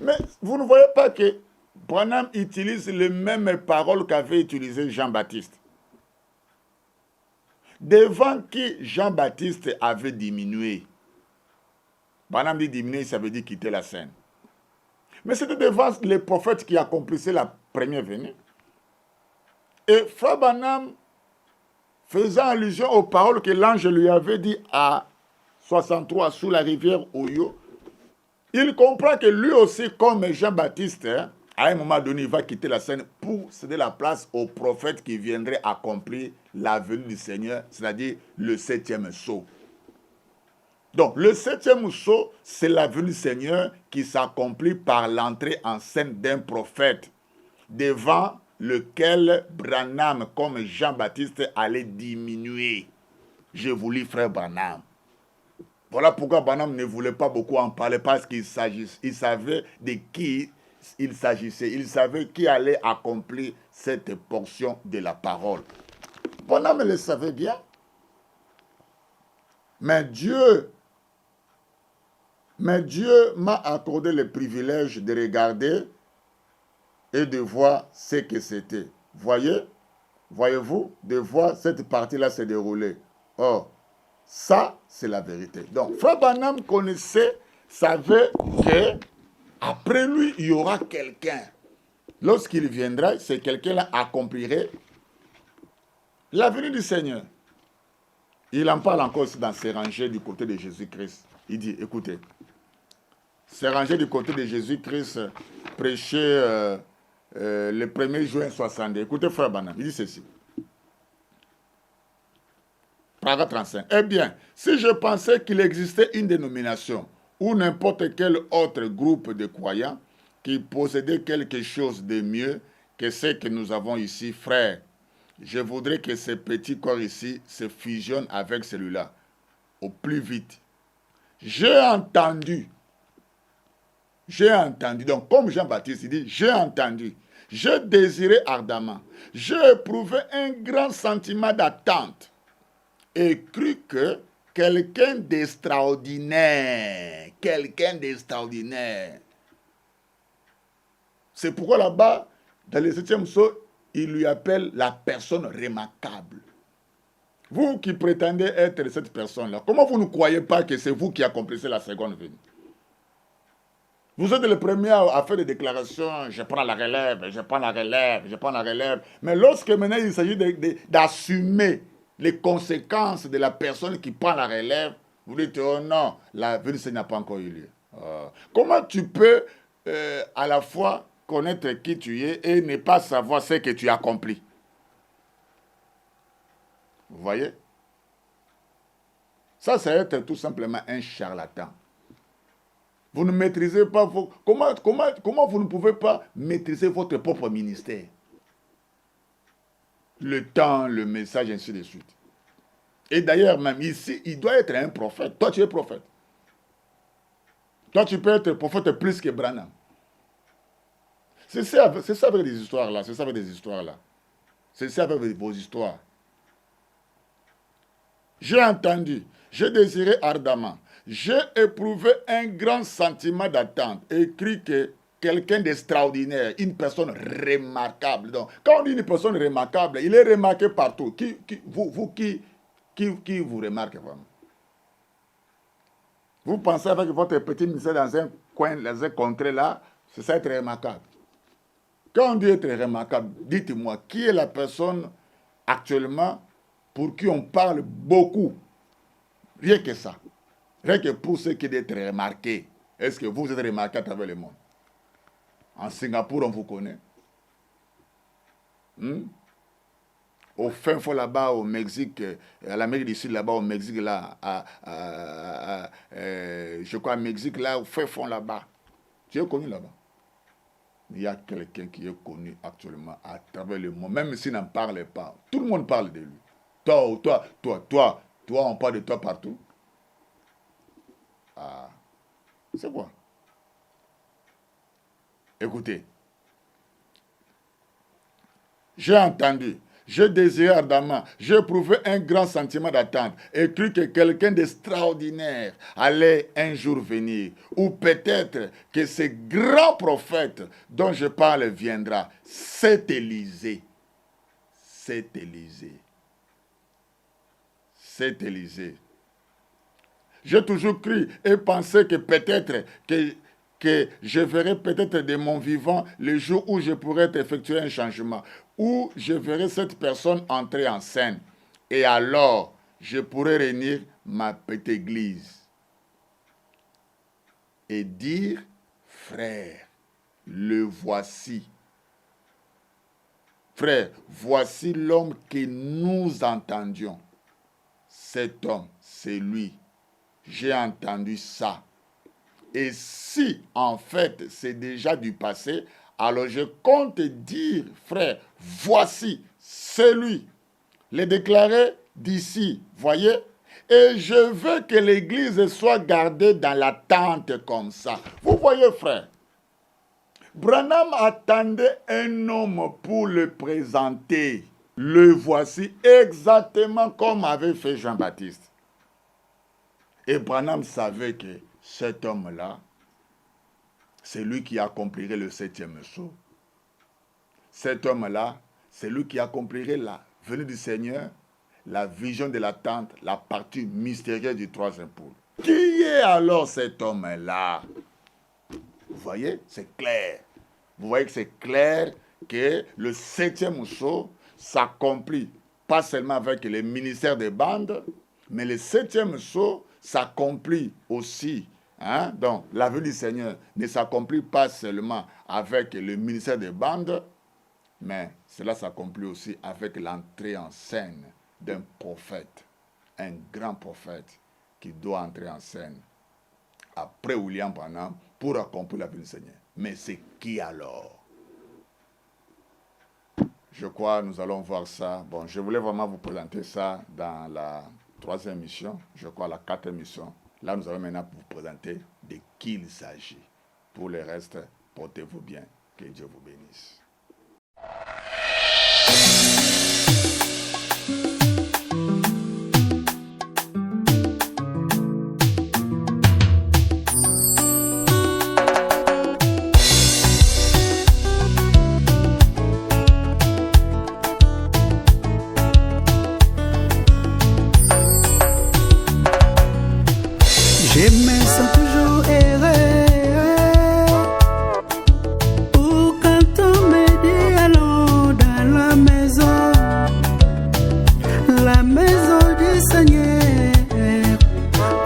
Mais vous ne voyez pas que Branham utilise les mêmes paroles qu'avait utilisé Jean-Baptiste. Devant qui Jean-Baptiste avait diminué. Branham dit diminuer, ça veut dire quitter la scène. Mais c'était devant les prophètes qui accomplissaient la première venue. Et Frère Branham, faisant allusion aux paroles que l'ange lui avait dit à 63 sous la rivière Oyo, il comprend que lui aussi, comme Jean-Baptiste, à un moment donné, il va quitter la scène pour céder la place aux prophètes qui viendraient accomplir la venue du Seigneur, c'est-à-dire le 7e sceau. Donc, le 7e sceau, c'est la venue du Seigneur qui s'accomplit par l'entrée en scène d'un prophète, devant lequel Branham, comme Jean-Baptiste, allait diminuer. Je vous lis, frère Branham. Voilà pourquoi Branham ne voulait pas beaucoup en parler, parce qu'il savait de qui il s'agissait. Il savait qui allait accomplir cette portion de la parole. Branham le savait bien. Mais Dieu m'a accordé le privilège de regarder et de voir ce que c'était. Voyez-vous, de voir cette partie-là se dérouler. Or, ça, c'est la vérité. Donc, Frère Branham connaissait, savait que après lui, il y aura quelqu'un. Lorsqu'il viendra, c'est quelqu'un-là accomplirait la venue du Seigneur. Il en parle encore aussi dans ses rangées du côté de Jésus-Christ. Il dit, écoutez, ses rangées du côté de Jésus-Christ prêchait le 1er juin 62. Écoutez, Frère Branham, il dit ceci. Paragraphe 35. Eh bien, si je pensais qu'il existait une dénomination ou n'importe quel autre groupe de croyants qui possédait quelque chose de mieux que ce que nous avons ici, frère, je voudrais que ce petit corps ici se fusionne avec celui-là au plus vite. J'ai entendu, donc comme Jean-Baptiste il dit, j'ai entendu, j'ai désiré ardemment, j'ai éprouvé un grand sentiment d'attente et cru que quelqu'un d'extraordinaire, c'est pourquoi là-bas, dans le 7e psaume, il lui appelle la personne remarquable. Vous qui prétendez être cette personne-là, comment vous ne croyez pas que c'est vous qui accomplissez la seconde venue? Vous êtes le premier à faire des déclarations, je prends la relève, je prends la relève, je prends la relève. Mais lorsque maintenant il s'agit d'assumer les conséquences de la personne qui prend la relève, vous dites, oh non, la venue n'a pas encore eu lieu. Comment tu peux à la fois connaître qui tu es et ne pas savoir ce que tu as accompli? Vous voyez? Ça, c'est être tout simplement un charlatan. Vous ne maîtrisez pas vos... Comment vous ne pouvez pas maîtriser votre propre ministère? Le temps, le message, ainsi de suite. Et d'ailleurs, même ici, il doit être un prophète. Toi, tu es prophète. Toi, tu peux être prophète plus que Branham. C'est ça avec des histoires-là. C'est ça avec des histoires-là. C'est ça avec vos histoires. J'ai entendu, j'ai désiré ardemment, j'ai éprouvé un grand sentiment d'attente et cru que quelqu'un d'extraordinaire, une personne remarquable. Donc, quand on dit une personne remarquable, il est remarqué partout. Qui vous remarque vraiment? Vous pensez avec votre petit ministère dans un coin, dans un contrée là, c'est ça être remarquable. Quand on dit être remarquable, dites-moi, qui est la personne actuellement pour qui on parle beaucoup? Rien que ça. Rien que pour ce qui est d'être remarqué. Est-ce que vous êtes remarqué à travers le monde? En Singapour, on vous connaît. Au fin fond là-bas, au Mexique, à l'Amérique du Sud, là-bas, au Mexique, là, je crois, au Mexique, là, au fin fond là-bas. Tu es connu là-bas. Il y a quelqu'un qui est connu actuellement à travers le monde, même s'il n'en parle pas. Tout le monde parle de lui. Toi, on parle de toi partout. Ah, c'est quoi? Écoutez, j'ai entendu, j'ai désiré ardemment, j'ai éprouvé un grand sentiment d'attente et cru que quelqu'un d'extraordinaire allait un jour venir. Ou peut-être que ce grand prophète dont je parle viendra. C'est Élisée. C'est Élisée. C'est Élisée. J'ai toujours cru et pensé que peut-être que je verrai peut-être de mon vivant le jour où je pourrais effectuer un changement, où je verrai cette personne entrer en scène. Et alors, je pourrais réunir ma petite église et dire, frère, le voici. Frère, voici l'homme que nous entendions. Cet homme, c'est lui. J'ai entendu ça. Et si, en fait, c'est déjà du passé, alors je compte dire, frère, voici, c'est lui. Le déclarer d'ici, voyez? Et je veux que l'église soit gardée dans l'attente comme ça. Vous voyez, frère? Branham attendait un homme pour le présenter. Le voici exactement comme avait fait Jean-Baptiste. Et Branham savait que cet homme-là, c'est lui qui accomplirait le 7e saut. cet homme-là, c'est lui qui accomplirait la venue du Seigneur, la vision de l'attente, la partie mystérieuse du troisième poule. Qui est alors cet homme-là? Vous voyez, c'est clair. Vous voyez que c'est clair que le 7e sceau s'accomplit pas seulement avec le ministère des bandes, mais le 7e sceau s'accomplit aussi. Donc, la venue du Seigneur ne s'accomplit pas seulement avec le ministère des bandes, mais cela s'accomplit aussi avec l'entrée en scène d'un prophète, un grand prophète qui doit entrer en scène après William Branham pour accomplir la venue du Seigneur. Mais c'est qui alors? Je crois que nous allons voir ça. Bon, je voulais vraiment vous présenter ça dans la 3e mission, je crois la 4e mission. Là, nous allons maintenant vous présenter de qui il s'agit. Pour le reste, portez-vous bien. Que Dieu vous bénisse. Je me sens toujours heureux ou quand on me dit allons dans la maison du Seigneur.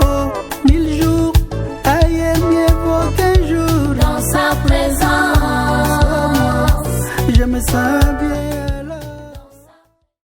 Oh, 1000 jours, aïe mieux vaut qu'un jour dans sa présence. Je me sens